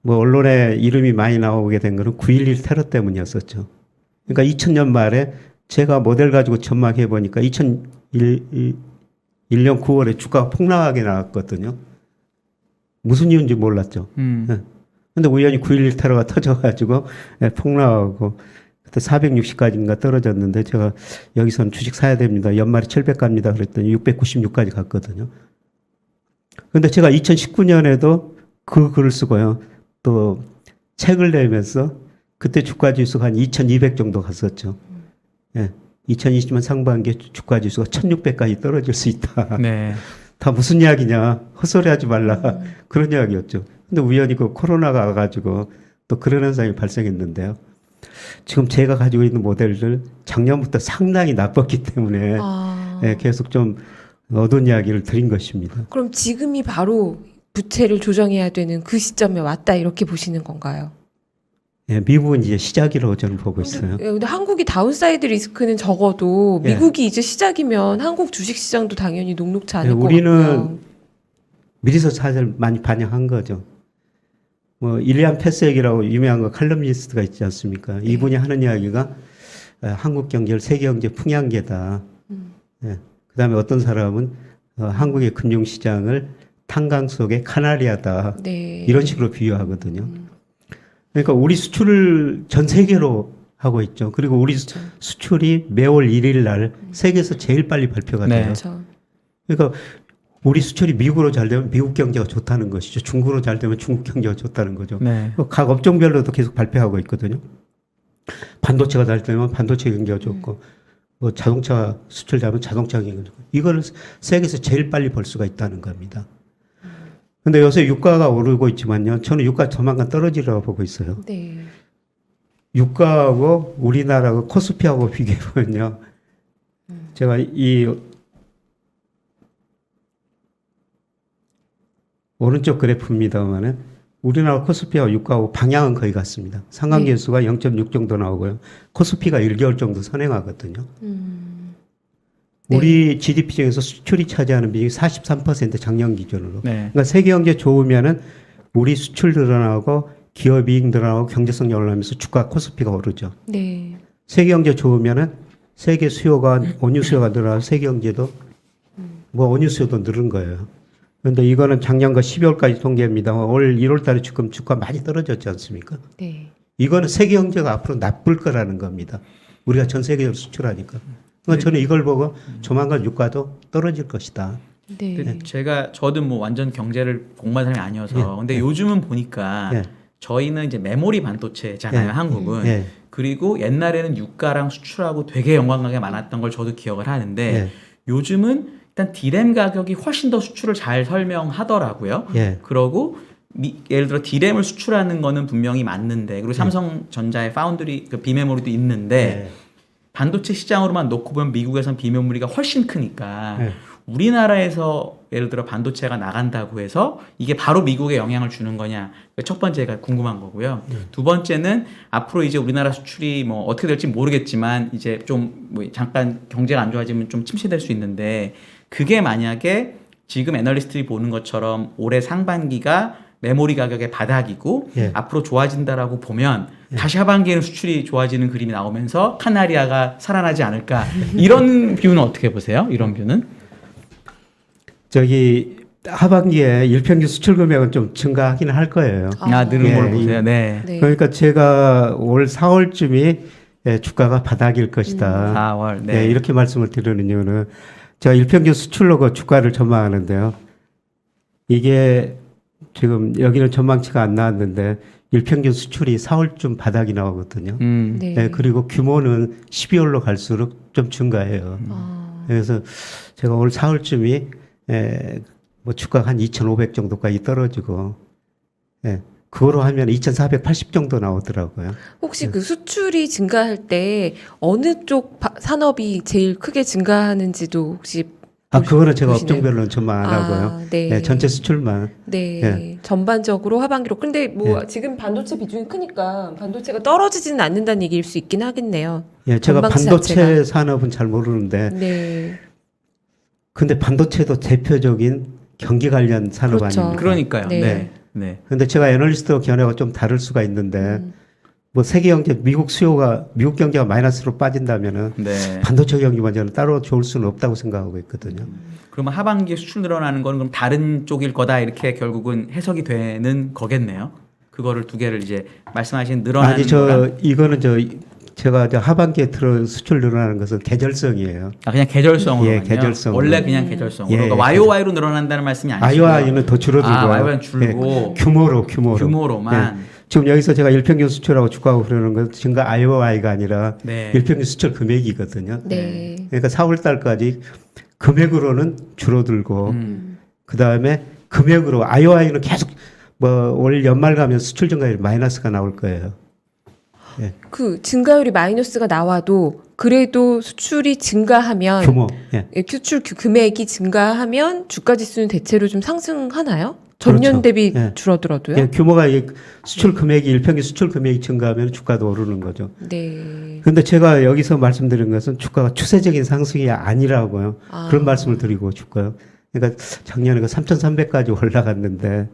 뭐 언론에 이름이 많이 나오게 된 거는 9.11 테러 때문이었었죠. 그러니까 2000년 말에 제가 모델 가지고 전망해 보니까 2001년 9월에 주가가 폭락하게 나왔거든요. 무슨 이유인지 몰랐죠. 예. 근데 우연히 9.11 테러가 터져가지고 폭락하고 그때 460까지인가 떨어졌는데 제가 여기서는 주식 사야 됩니다. 연말에 700 갑니다. 그랬더니 696까지 갔거든요. 근데 제가 2019년에도 그 글을 쓰고요. 또 책을 내면서 그때 주가 지수가 한 2200 정도 갔었죠. 예. 2020년 상반기에 주가 지수가 1600까지 떨어질 수 있다. 네. 다 무슨 이야기냐. 헛소리 하지 말라. 그런 이야기였죠. 근데 우연히 그 코로나가 와가지고 또 그런 현상이 발생했는데요. 지금 제가 가지고 있는 모델들 작년부터 상당히 나빴기 때문에 예, 계속 좀 어두운 이야기를 드린 것입니다. 그럼 지금이 바로 부채를 조정해야 되는 그 시점에 왔다 이렇게 보시는 건가요? 예, 미국은 이제 시작이라고 저는 보고 있어요. 근데 한국이 다운사이드 리스크는 적어도 예. 미국이 이제 시작이면 한국 주식시장도 당연히 녹록치 않을 예, 것 우리는 같고요. 미리서 사실 많이 반영한 거죠. 뭐 일리안 패스액이라고 유명한 거 칼럼니스트가 있지 않습니까? 이분이 하는 이야기가 한국 경제를 세계 경제 풍향계다. 예. 그다음에 어떤 사람은 한국의 금융시장을 탄광 속의 카나리아다. 네. 이런 식으로 비유하거든요. 그러니까 우리 수출을 전 세계로 하고 있죠. 그리고 우리 수출이 매월 1일 날 세계에서 제일 빨리 발표가 네. 돼요. 그렇죠. 그러니까 우리 수출이 미국으로 잘 되면 미국 경제가 좋다는 것이죠. 중국으로 잘 되면 중국 경제가 좋다는 거죠. 네. 각 업종별로도 계속 발표하고 있거든요. 반도체가 잘 되면 반도체 경제가 좋고, 뭐 자동차 수출 잘하면 자동차 경제가 좋고, 이걸 세계에서 제일 빨리 벌 수가 있다는 겁니다. 근데 요새 유가가 오르고 있지만요. 저는 유가 조만간 떨어지리라고 보고 있어요. 네. 유가하고 우리나라하고 코스피하고 비교해보면요. 제가 이 오른쪽 그래프입니다만은 우리나라 코스피와 유가하고 방향은 거의 같습니다. 상관계수가 0.6 정도 나오고요. 코스피가 1개월 정도 선행하거든요. 우리 GDP 중에서 수출이 차지하는 비중이 43% 작년 기준으로. 네. 그러니까 세계 경제 좋으면은 우리 수출 늘어나고 기업 이익 늘어나고 경제성이 올라가면서 주가 코스피가 오르죠. 네. 세계 경제 좋으면은 세계 수요가 원유 수요가 늘어나서 세계 경제도 뭐 원유 수요도 늘은 거예요. 그런데 이거는 작년과 12월까지 통계입니다. 올 1월 달에 지금 주가 많이 떨어졌지 않습니까? 네. 이거는 세계 경제가 앞으로 나쁠 거라는 겁니다. 우리가 전 세계적으로 수출하니까. 그러니까 저는 이걸 보고 조만간 유가도 떨어질 것이다. 네. 근데 저도 뭐 완전 경제를 공부한 사람이 아니어서 근데 요즘은 보니까 예. 저희는 이제 메모리 반도체잖아요. 예. 한국은. 예. 그리고 옛날에는 유가랑 수출하고 되게 연관관계가 많았던 걸 저도 기억을 하는데 예. 요즘은 일단 디램 가격이 훨씬 더 수출을 잘 설명하더라고요. 예. 그러고 예를 들어 디램을 수출하는 거는 분명히 맞는데 그리고 삼성전자의 파운드리 그 비메모리도 있는데 반도체 시장으로만 놓고 보면 미국에선 비메모리가 훨씬 크니까 우리나라에서 예를 들어 반도체가 나간다고 해서 이게 바로 미국에 영향을 주는 거냐 첫 번째가 궁금한 거고요. 두 번째는 앞으로 이제 우리나라 수출이 뭐 어떻게 될지 모르겠지만 이제 좀 뭐 잠깐 경제가 안 좋아지면 좀 침체될 수 있는데 그게 만약에 지금 애널리스트들이 보는 것처럼 올해 상반기가 메모리 가격의 바닥이고 예. 앞으로 좋아진다라고 보면 다시 하반기에는 수출이 좋아지는 그림이 나오면서 카나리아가 살아나지 않을까 이런 뷰는 어떻게 보세요? 이런 뷰는? 저기 하반기에 일평균 수출 금액은 좀 증가하긴 할 거예요. 느는 예, 걸 보세요. 네. 네. 그러니까 제가 올 4월쯤이 주가가 바닥일 것이다. 4월. 네. 이렇게 말씀을 드리는 이유는 제가 일평균 수출로 그 주가를 전망하는데요. 이게 지금 여기는 전망치가 안 나왔는데 일평균 수출이 4월쯤 바닥이 나오거든요. 네. 그리고 규모는 12월로 갈수록 좀 증가해요. 그래서 제가 올 4월쯤이 뭐 주가가 한 2,500 정도까지 떨어지고 그거로 하면 2,480 정도 나오더라고요. 혹시 그 수출이 증가할 때 어느 쪽 산업이 제일 크게 증가하는지도 혹시 그거는 제가 보시나요? 업종별로는 전망 안 하고요. 네. 전체 수출만. 네. 전반적으로 하반기로. 근데 뭐 지금 반도체 비중이 크니까 반도체가 떨어지지는 않는다는 얘기일 수 있긴 하겠네요. 제가 전망치 반도체 자체가. 산업은 잘 모르는데 네. 근데 반도체도 대표적인 경기 관련 산업 그렇죠. 아닙니까? 그러니까요. 네. 네. 네. 근데 제가 애널리스트 견해가 좀 다를 수가 있는데 뭐 세계 경제 미국 경제가 마이너스로 빠진다면은 네. 반도체 경기만 저는 따로 좋을 수는 없다고 생각하고 있거든요. 그러면 하반기에 수출 늘어나는 건 그럼 다른 쪽일 거다 이렇게 결국은 해석이 되는 거겠네요. 그거를 두 개를 이제 말씀하신 늘어나는 아니 이거는 제가 하반기에 수출 늘어나는 것은 계절성이에요. 그냥 계절성으로. 예, 계절성으로. 원래 그냥 계절성으로. 예, 그러니까 YOY로 늘어난다는 말씀이 아니시고요. IOI는 더 줄어들고. YOY는 줄고. 규모로만. 지금 여기서 제가 일평균 수출하고 주가하고 그러는 건 증가 IOI가 아니라 네. 일평균 수출 금액이거든요. 네. 그러니까 4월 달까지 금액으로는 줄어들고 그 다음에 금액으로 IOI는 계속 뭐 올 연말 가면 수출 증가율 마이너스가 나올 거예요. 그 증가율이 마이너스가 나와도 그래도 수출이 증가하면 규모. 수출 금액이 증가하면 주가 지수는 대체로 좀 상승하나요? 전년 그렇죠. 대비 예. 줄어들어도요? 규모가 수출 금액이 일평균 수출 금액이 증가하면 주가도 오르는 거죠. 네. 그런데 제가 여기서 말씀드린 것은 주가가 추세적인 상승이 아니라고요. 그런 말씀을 드리고 싶고요. 그러니까 작년에 3,300까지 올라갔는데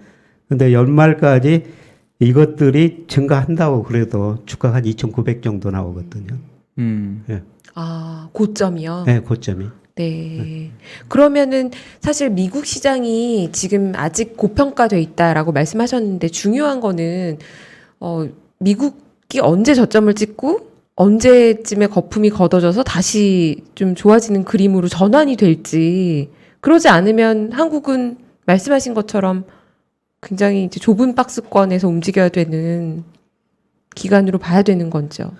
근데 연말까지 이것들이 증가한다고 그래도 주가가 한 2,900 정도 나오거든요. 고점이요? 네, 고점이. 네. 그러면은 사실 미국 시장이 지금 아직 고평가돼 있다라고 말씀하셨는데 중요한 거는 미국이 언제 저점을 찍고 언제쯤에 거품이 걷어져서 다시 좀 좋아지는 그림으로 전환이 될지 그러지 않으면 한국은 말씀하신 것처럼 굉장히 이제 좁은 박스권에서 움직여야 되는 기간으로 봐야 되는 건죠.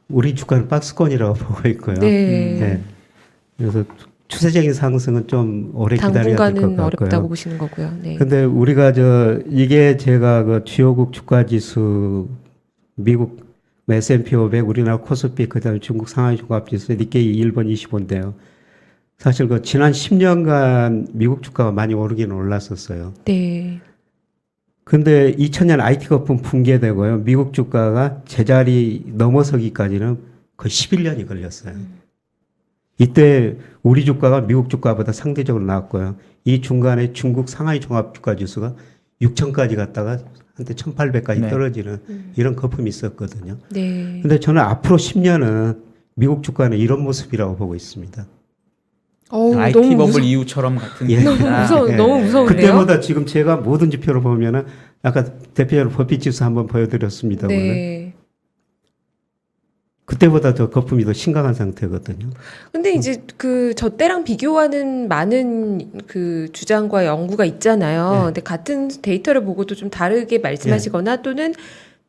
우리 주가는 박스권이라고 보고 있고요. 네. 그래서 추세적인 상승은 좀 오래 기다려야 될 것 당분간은 같고요. 어렵다고 보시는 거고요. 네. 근데 우리가 이게 제가 그 주요국 주가 지수 미국 S&P 500 우리나라 코스피 그다음에 중국 상하이 종합 지수 니케이 1번 25인데요. 사실 그 지난 10년간 미국 주가가 많이 오르긴 올랐었어요. 네. 근데 2000년 IT 거품 붕괴되고요. 미국 주가가 제자리 넘어서기까지는 거의 11년이 걸렸어요. 이때 우리 주가가 미국 주가보다 상대적으로 나았고요. 이 중간에 중국 상하이 종합 주가 지수가 6,000까지 갔다가 한때 1,800까지 네. 떨어지는 이런 거품이 있었거든요. 네. 근데 저는 앞으로 10년은 미국 주가는 이런 모습이라고 보고 있습니다. IT 너무 버블 이후처럼 같은 예. 너무 분위기다. 무서워, 예. 너무 무서운데요? 그때보다 지금 제가 모든 지표를 보면은 아까 대표적으로 버핏 지수 한번 보여드렸습니다만 네. 그때보다 더 거품이 더 심각한 상태거든요. 근데 이제 그 저 때랑 비교하는 많은 그 주장과 연구가 있잖아요. 네. 근데 같은 데이터를 보고도 좀 다르게 말씀하시거나 또는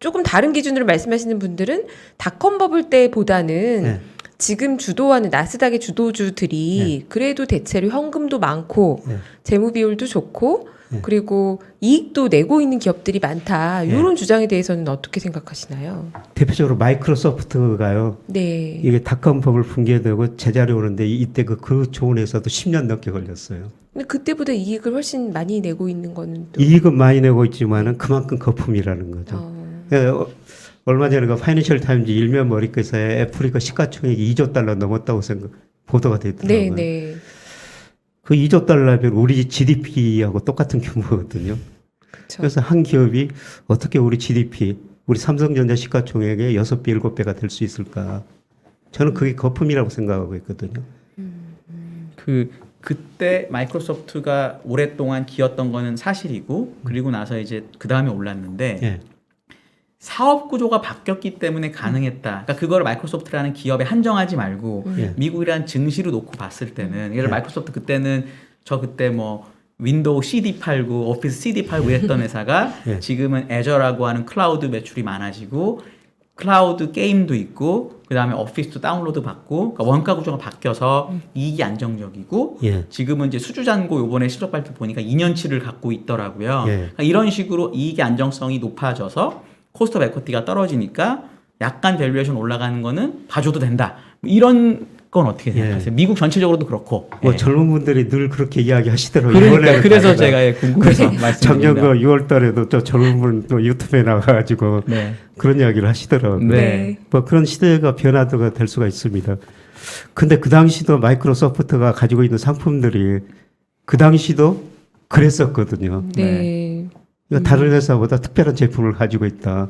조금 다른 기준으로 말씀하시는 분들은 닷컴 버블 때보다는 네. 지금 주도하는 나스닥의 주도주들이 그래도 대체로 현금도 많고 재무 비율도 좋고 그리고 이익도 내고 있는 기업들이 많다. 이런 주장에 대해서는 어떻게 생각하시나요? 대표적으로 마이크로소프트가요. 네. 이게 닷컴 버블 붕괴되고 제자리 오는데 이때 그 좋은 회사도 10년 넘게 걸렸어요. 근데 그때보다 이익을 훨씬 많이 내고 있는 거는 또 이익은 많이 내고 있지만은 그만큼 거품이라는 거죠. 얼마 전에 그 파이낸셜 타임즈 일면 머리끝에 애플이 그 시가총액이 2조 달러 넘었다고 보도가 됐더라고요. 네. 그 2조 달러면 우리 GDP하고 똑같은 규모거든요. 그쵸. 그래서 한 기업이 어떻게 우리 GDP, 우리 삼성전자 시가총액의 6배, 7배가 될 수 있을까? 저는 그게 거품이라고 생각하고 있거든요. 그때 마이크로소프트가 오랫동안 기었던 거는 사실이고 그리고 나서 이제 그 다음에 올랐는데 예. 사업 구조가 바뀌었기 때문에 가능했다. 그러니까 그걸 마이크로소프트라는 기업에 한정하지 말고 예. 미국이라는 증시로 놓고 봤을 때는 예를 들어 예. 마이크로소프트 그때는 저 그때 뭐 윈도우 CD 팔고 오피스 CD 팔고 이랬던 회사가 예. 지금은 애저라고 하는 클라우드 매출이 많아지고 클라우드 게임도 있고 그 다음에 오피스도 다운로드 받고 그러니까 원가 구조가 바뀌어서 이익이 안정적이고 예. 지금은 이제 수주잔고 요번에 실적 발표 보니까 2년치를 갖고 있더라고요. 예. 그러니까 이런 식으로 이익의 안정성이 높아져서 코스트 오브 에쿼티가 떨어지니까 약간 밸류에이션 올라가는 거는 봐줘도 된다. 이런 건 어떻게 생각하세요? 미국 전체적으로도 그렇고. 뭐 예. 젊은 분들이 늘 그렇게 이야기하시더라고요. 그러니까 이번에는 그래서 다르다. 제가 예, 궁금해서 작년 그 말씀드립니다. 6월 달에도 또 젊은 분 또 유튜브에 나가가지고 네. 그런 이야기를 하시더라고요. 네. 뭐 그런 시대가 변화가 될 수가 있습니다. 근데 그 당시도 마이크로소프트가 가지고 있는 상품들이 그 당시도 그랬었거든요. 네. 그러니까 다른 회사보다 특별한 제품을 가지고 있다.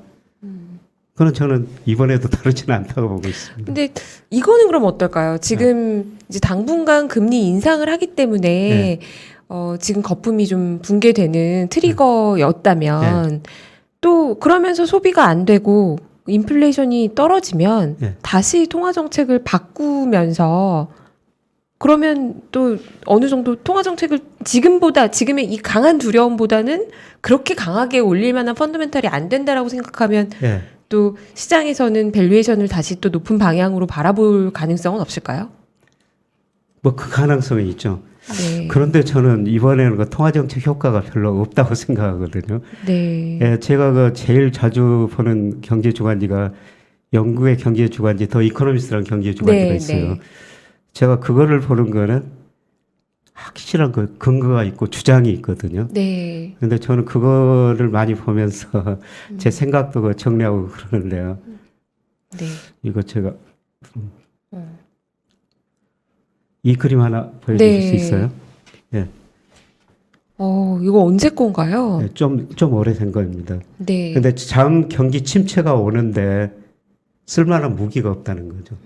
그건 저는 이번에도 다르지는 않다고 보고 있습니다. 근데 이거는 그럼 어떨까요? 지금 이제 당분간 금리 인상을 하기 때문에 지금 거품이 좀 붕괴되는 트리거였다면 또 그러면서 소비가 안 되고 인플레이션이 떨어지면 네. 다시 통화 정책을 바꾸면서 그러면 또 어느 정도 통화 정책을 지금의 이 강한 두려움보다는 그렇게 강하게 올릴 만한 펀더멘탈이 안 된다라고 생각하면 예. 또 시장에서는 밸류에이션을 다시 또 높은 방향으로 바라볼 가능성은 없을까요? 뭐 그 가능성이 있죠. 네. 그런데 저는 이번에는 그 통화정책 효과가 별로 없다고 생각하거든요. 네. 예, 제가 그 제일 자주 보는 경제 주간지가 영국의 경제 주간지 더 이코노미스트라는 경제 주간지가 네, 있어요. 네. 제가 그거를 보는 거는 확실한 그 근거가 있고 주장이 있거든요. 네. 근데 저는 그거를 많이 보면서 제 생각도 그 정리하고 그러는데요. 네. 이거 제가 이 그림 하나 보여주실 네. 수 있어요? 예, 이거 언제 건가요? 예, 좀 오래된 겁니다. 네. 근데 장 경기 침체가 오는데 쓸만한 무기가 없다는 거죠.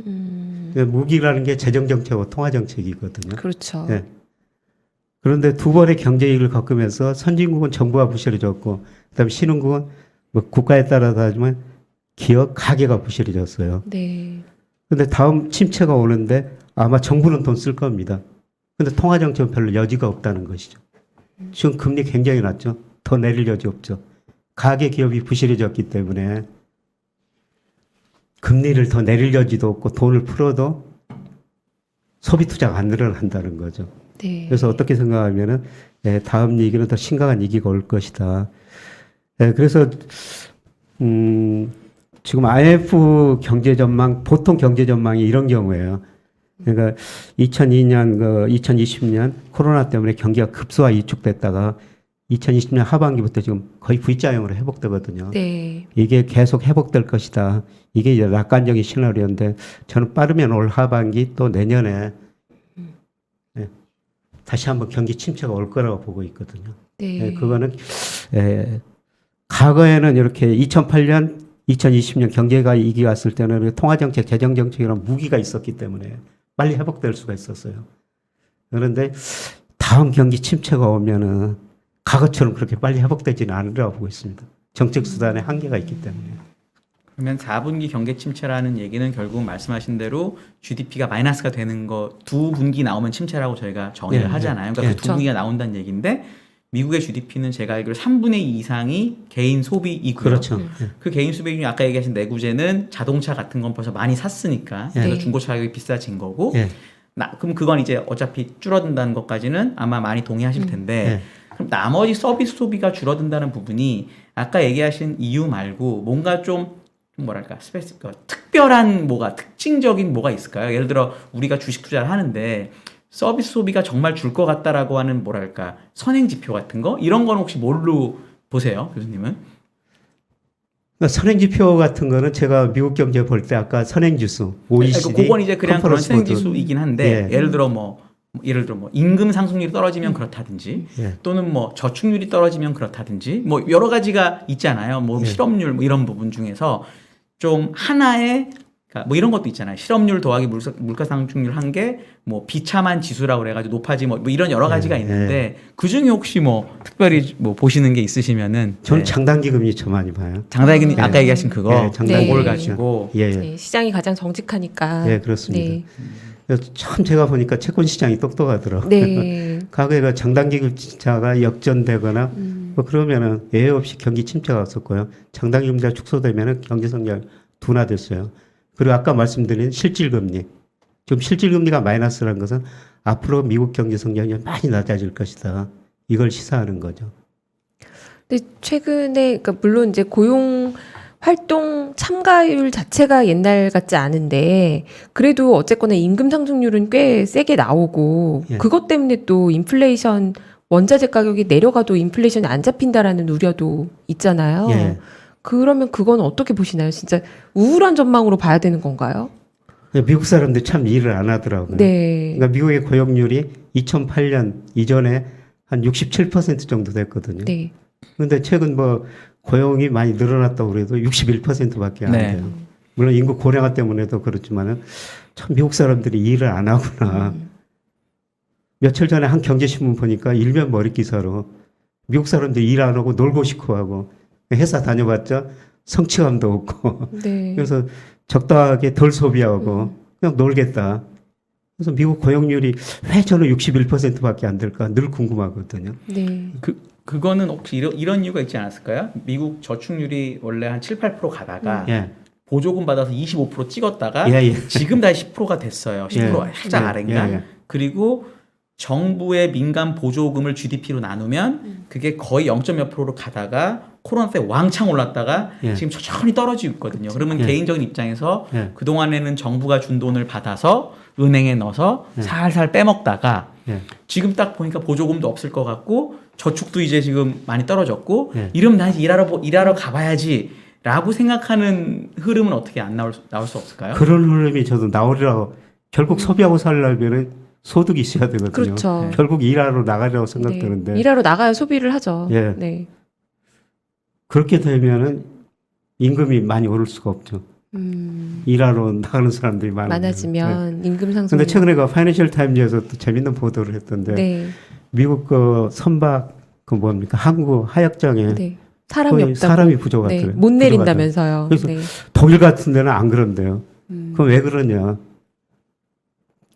무기라는 게 재정정책하고 통화정책이거든요. 그렇죠. 예. 그런데 두 번의 경제위기를 겪으면서 선진국은 정부가 부실해졌고, 그다음에 신흥국은 뭐 국가에 따라서 하지만 기업, 가게가 부실해졌어요. 네. 근데 다음 침체가 오는데 아마 정부는 돈 쓸 겁니다. 근데 통화정책은 별로 여지가 없다는 것이죠. 지금 금리 굉장히 낮죠. 더 내릴 여지 없죠. 가계 기업이 부실해졌기 때문에 금리를 더 내릴 여지도 없고 돈을 풀어도 소비 투자가 안 늘어난다는 거죠. 네. 그래서 어떻게 생각하면은 다음 위기는 더 심각한 위기가 올 것이다. 그래서 지금 IMF 경제 전망, 보통 경제 전망이 이런 경우예요. 그러니까 2020년 코로나 때문에 경기가 급소화 위축됐다가 2020년 하반기부터 지금 거의 V자형으로 회복되거든요. 네. 이게 계속 회복될 것이다. 이게 이제 낙관적인 시나리오인데 저는 빠르면 올 하반기 또 내년에 다시 한번 경기 침체가 올 거라고 보고 있거든요. 네. 그거는 과거에는 이렇게 2008년, 2020년 경제가 위기 왔을 때는 통화정책, 재정정책이라는 무기가 있었기 때문에 빨리 회복될 수가 있었어요. 그런데 다음 경기 침체가 오면은 과거처럼 그렇게 빨리 회복되지는 않으라고 보고 있습니다. 정책 수단에 한계가 있기 때문에. 그러면 4분기 경기 침체라는 얘기는 결국 말씀하신 대로 GDP가 마이너스가 되는 거 두 분기 나오면 침체라고 저희가 정의를 네, 하잖아요. 그러니까 네. 그 두 분기가 나온다는 얘기인데 미국의 GDP는 제가 알기로 3분의 2 이상이 개인 소비이고요. 그렇죠. 그 개인 소비 중에 아까 얘기하신 내구재는 자동차 같은 건 벌써 많이 샀으니까 네. 그래서 중고차 가격이 비싸진 거고 예. 그럼 그건 이제 어차피 줄어든다는 것까지는 아마 많이 동의하실 텐데 예. 그럼 나머지 서비스 소비가 줄어든다는 부분이 아까 얘기하신 이유 말고 뭔가 좀 뭐랄까 특별한 뭐가 특징적인 뭐가 있을까요? 예를 들어 우리가 주식 투자를 하는데 서비스 소비가 정말 줄 것 같다라고 하는 뭐랄까 선행 지표 같은 거 이런 건 혹시 뭘로 보세요, 교수님은? 그러니까 선행지표 같은 거는 제가 미국 경제 볼 때 아까 선행지수, OECD, 그건 이제 그냥 그런 컨퍼런스 선행 보드. 지수이긴 한데 예. 예를 들어 뭐 뭐 예를 들어 뭐 임금 상승률이 떨어지면 그렇다든지 예. 또는 뭐 저축률이 떨어지면 그렇다든지 뭐 여러 가지가 있잖아요. 뭐 예. 실업률 뭐 이런 부분 중에서 좀 하나의 그러니까 뭐 이런 것도 있잖아요. 실업률 더하기 물가 상승률 한 게 뭐 비참한 지수라고 그래가지고 높아지 뭐 이런 여러 가지가 예. 있는데 그 중에 혹시 뭐 특별히 뭐 보시는 게 있으시면은 저는 네. 장단기금리 저 많이 봐요. 장단기금 아. 아까 얘기하신 그거 예, 장단기금. 그걸 네. 가지고 예, 예. 네, 시장이 가장 정직하니까. 예, 그렇습니다. 네. 그래서 참 제가 보니까 채권 시장이 똑똑하더라고요. 네. 과거에가 장단기금자가 역전되거나 뭐 그러면은 예외 없이 경기 침체가 왔었고요. 장단기금자 축소되면은 경제 성장 둔화됐어요. 그리고 아까 말씀드린 실질금리. 지금 실질금리가 마이너스라는 것은 앞으로 미국 경제 성장이 많이 낮아질 것이다. 이걸 시사하는 거죠. 근데 최근에 그러니까 물론 이제 고용 활동 참가율 자체가 옛날 같지 않은데 그래도 어쨌거나 임금 상승률은 꽤 세게 나오고 예. 그것 때문에 또 인플레이션 원자재 가격이 내려가도 인플레이션이 안 잡힌다라는 우려도 있잖아요. 예. 그러면 그건 어떻게 보시나요? 진짜 우울한 전망으로 봐야 되는 건가요? 미국 사람들 참 일을 안 하더라고요. 네. 그러니까 미국의 고용률이 2008년 이전에 한 67% 정도 됐거든요. 네. 그런데 최근 뭐 고용이 많이 늘어났다고 그래도 61%밖에 안 네. 돼요. 물론 인구 고령화 때문에도 그렇지만은 참 미국 사람들이 일을 안 하구나. 며칠 전에 한 경제신문 보니까 일면 머리 기사로 미국 사람들이 일 안 하고 놀고 싶어 하고 회사 다녀봤자 성취감도 없고 네. 그래서 적당하게 덜 소비하고 그냥 놀겠다. 그래서 미국 고용률이 왜 저는 61%밖에 안 될까 늘 궁금하거든요. 네. 그거는 혹시 이런 이유가 있지 않았을까요? 미국 저축률이 원래 한 7, 8% 가다가 예, 보조금 받아서 25% 찍었다가 예, 예. 지금 다시 10%가 됐어요. 10% 살짝 예, 아래인가? 예, 예. 그리고 정부의 민간 보조금을 GDP로 나누면 그게 거의 0.몇 %로 가다가 코로나 때 왕창 올랐다가 예. 지금 천천히 떨어지고 있거든요. 그러면 예. 개인적인 입장에서 예. 그동안에는 정부가 준 돈을 받아서 은행에 넣어서 살살 빼먹다가 예. 지금 딱 보니까 보조금도 없을 것 같고 저축도 이제 지금 많이 떨어졌고 예. 이러면 다시 일하러 가봐야지 라고 생각하는 흐름은 어떻게 안 나올 수 없을까요? 그런 흐름이 저도 나오리라고 결국 소비하고 살려면은 소득이 있어야 되거든요. 그렇죠. 결국 일하러 나가려고 생각되는데 네. 일하러 나가야 소비를 하죠. 예. 네. 그렇게 되면은 임금이 많이 오를 수가 없죠. 일하러 나가는 사람들이 많아지면 임금 상승. 근데 최근에 그 파이낸셜 타임즈에서 또 재밌는 보도를 했던데 네. 미국 그 선박 그 뭡니까 항구 하역장에 네. 사람이 거의 없다고. 사람이 네. 부족하더래요. 못 내린다면서요. 그래서 네. 독일 같은 데는 안 그런데요. 그럼 왜 그러냐?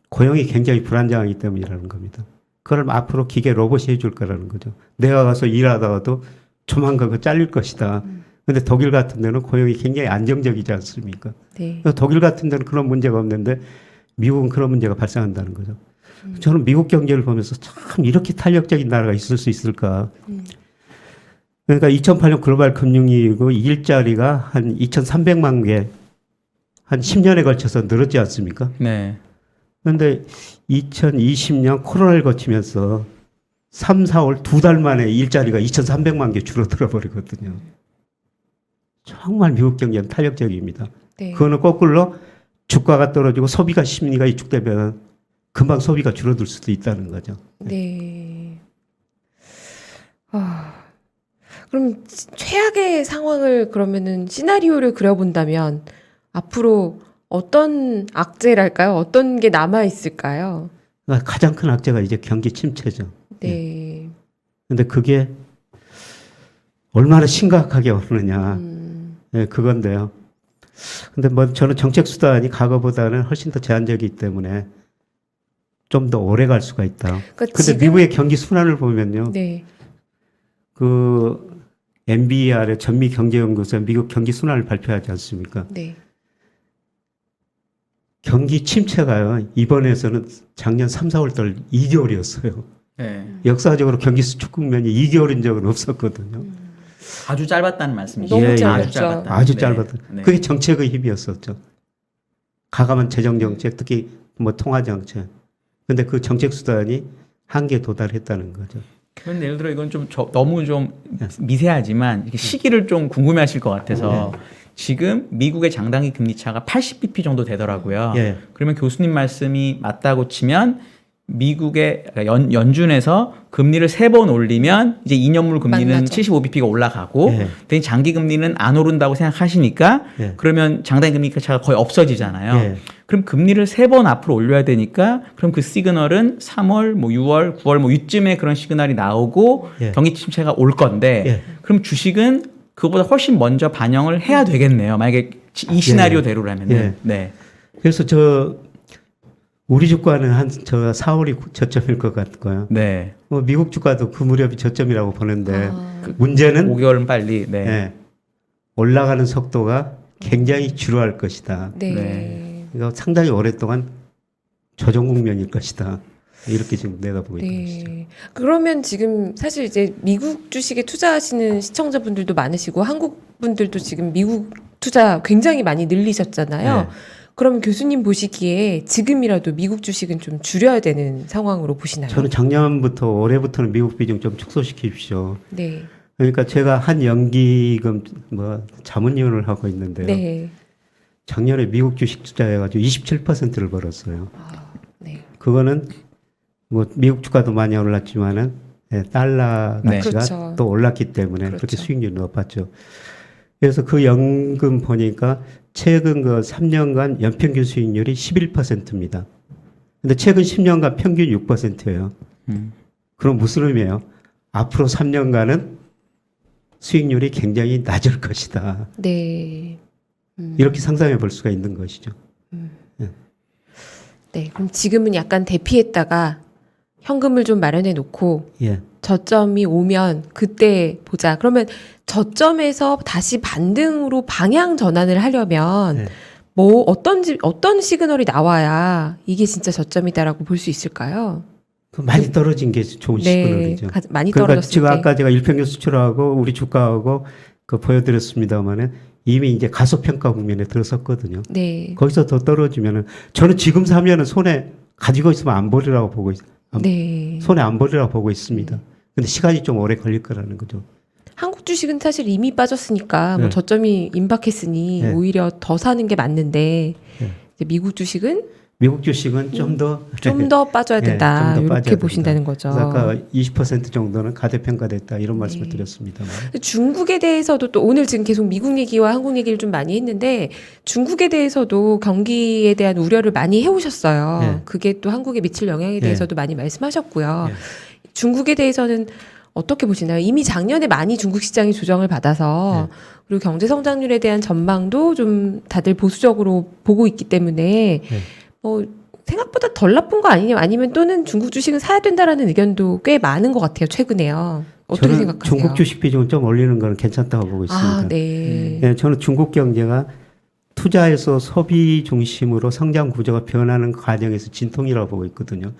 고용이 굉장히 불안정하기 때문이라는 겁니다. 그걸 앞으로 기계 로봇이 해줄 거라는 거죠. 내가 가서 일하다가도 조만간 그 잘릴 것이다. 근데 독일 같은 데는 고용이 굉장히 안정적이지 않습니까? 네. 그래서 독일 같은 데는 그런 문제가 없는데 미국은 그런 문제가 발생한다는 거죠. 저는 미국 경제를 보면서 참 이렇게 탄력적인 나라가 있을 수 있을까. 그러니까 2008년 글로벌 금융위기고 일자리가 한 2,300만 개, 한 10년에 걸쳐서 늘었지 않습니까? 네. 그런데 2020년 코로나를 거치면서 3, 4월 두 달 만에 일자리가 2,300만 개 줄어들어 버리거든요. 정말 미국 경제는 탄력적입니다. 네. 그거는 거꾸로 주가가 떨어지고 소비가 심리가 위축되면 금방 소비가 줄어들 수도 있다는 거죠. 네. 그럼 최악의 상황을 그러면은 시나리오를 그려본다면 앞으로 어떤 악재랄까요? 어떤 게 남아 있을까요? 그러니까 가장 큰 악재가 이제 경기 침체죠. 네. 근데 그게 얼마나 심각하게 오느냐. 네, 그건데요. 근데 뭐 저는 정책 수단이 과거보다는 훨씬 더 제한적이기 때문에 좀 더 오래 갈 수가 있다. 그러니까 근데 지금- 미국의 경기 순환을 보면요. 네. 그 NBER의 전미 경제연구소 미국 경기 순환을 발표하지 않습니까? 네. 경기 침체가요. 이번에서는 작년 3, 4월 달 2개월이었어요. 네. 역사적으로 경기 수축 국면이 2개월인 적은 없었거든요. 아주 짧았다는 말씀이시죠? 너무 예, 예. 짧았죠. 아주 네. 짧았다. 네. 그게 정책의 힘이었었죠. 가감한 재정 정책, 특히 뭐 통화 정책. 근데 그 정책 수단이 한계에 도달했다는 거죠. 그런데 예를 들어 이건 좀 너무 좀 미세하지만 이렇게 시기를 좀 궁금해하실 것 같아서 지금 미국의 장단기 금리 차가 80bp 정도 되더라고요. 예. 그러면 교수님 말씀이 맞다고 치면 미국의 연준에서 금리를 3번 올리면 이제 2년물 금리는 만나죠. 75bp가 올라가고 예. 대신 장기 금리는 안 오른다고 생각하시니까 예. 그러면 장단기 금리 차가 거의 없어지잖아요. 예. 그럼 금리를 3번 앞으로 올려야 되니까 그럼 그 시그널은 3월, 뭐 6월, 9월 뭐 이쯤에 그런 시그널이 나오고 예. 경기 침체가 올 건데 예. 그럼 주식은 그거보다 훨씬 먼저 반영을 해야 되겠네요. 만약에 이 시나리오대로라면은. 예. 네. 그래서 우리 주가는 한 4월이 저점일 것 같고요. 네. 뭐 미국 주가도 그 무렵이 저점이라고 보는데 아, 문제는 5개월은 빨리. 네. 예, 올라가는 속도가 굉장히 지루할 것이다. 네. 네. 그러니까 상당히 오랫동안 조정 국면일 것이다. 이렇게 지금 내다보고 있는 것이죠. 네. 그러면 지금 사실 이제 미국 주식에 투자하시는 시청자분들도 많으시고 한국 분들도 지금 미국 투자 굉장히 많이 늘리셨잖아요. 네. 그러면 교수님 보시기에 지금이라도 미국 주식은 좀 줄여야 되는 상황으로 보시나요? 저는 작년부터 올해부터는 미국 비중 좀 축소시키십시오. 네. 그러니까 제가 한 연기금 자문위원을 하고 있는데요. 네. 작년에 미국 주식 투자해가지고 27%를 벌었어요. 아, 네. 그거는 뭐 미국 주가도 많이 올랐지만은 달러 네. 가치가 그렇죠. 또 올랐기 때문에 그렇게 그렇죠. 수익률이 높았죠. 그래서 그 연금 보니까 최근 그 3년간 연평균 수익률이 11%입니다. 근데 최근 10년간 평균 6%예요. 그럼 무슨 의미예요? 앞으로 3년간은 수익률이 굉장히 낮을 것이다. 네. 이렇게 상상해 볼 수가 있는 것이죠. 네. 그럼 지금은 약간 대피했다가 현금을 좀 마련해 놓고 예. 저점이 오면 그때 보자. 그러면 저점에서 다시 반등으로 방향 전환을 하려면 네. 뭐 어떤 시그널이 나와야 이게 진짜 저점이다라고 볼 수 있을까요? 그 많이 떨어진 게 좋은 시그널이죠. 많이 그러니까 떨어졌을 지금 때. 아까 제가 일평균 수출하고 우리 주가하고 그 보여드렸습니다만은 이미 이제 가소평가 국면에 들어섰거든요. 네. 거기서 더 떨어지면은 저는 지금 사면은 손에 가지고 있으면 안 버리라고 보고 네. 손에 안 버리라고 보고 있습니다. 근데 시간이 좀 오래 걸릴 거라는 거죠. 한국 주식은 사실 이미 빠졌으니까 뭐 네. 저점이 임박했으니 네. 오히려 더 사는 게 맞는데 네. 이제 미국 주식은 미국 주식은 좀 더 좀 더 빠져야 된다. 좀더 이렇게 빠져야 보신다는 거죠. 그래서 아까 20% 정도는 가대평가됐다 이런 말씀을 네. 드렸습니다. 중국에 대해서도 또 오늘 지금 계속 미국 얘기와 한국 얘기를 좀 많이 했는데 중국에 대해서도 경기에 대한 우려를 많이 해오셨어요. 네. 그게 또 한국에 미칠 영향에 대해서도 많이 말씀하셨고요. 네. 중국에 대해서는 어떻게 보시나요? 이미 작년에 많이 중국 시장이 조정을 받아서 그리고 경제 성장률에 대한 전망도 좀 다들 보수적으로 보고 있기 때문에 뭐 생각보다 덜 나쁜 거 아니냐 아니면 또는 중국 주식은 사야 된다라는 의견도 꽤 많은 것 같아요. 최근에요. 어떻게 저는 생각하세요? 중국 주식 비중을 좀 올리는 거는 괜찮다고 보고 있습니다. 아, 네. 네, 저는 중국 경제가 투자에서 소비 중심으로 성장 구조가 변하는 과정에서 진통이라고 보고 있거든요.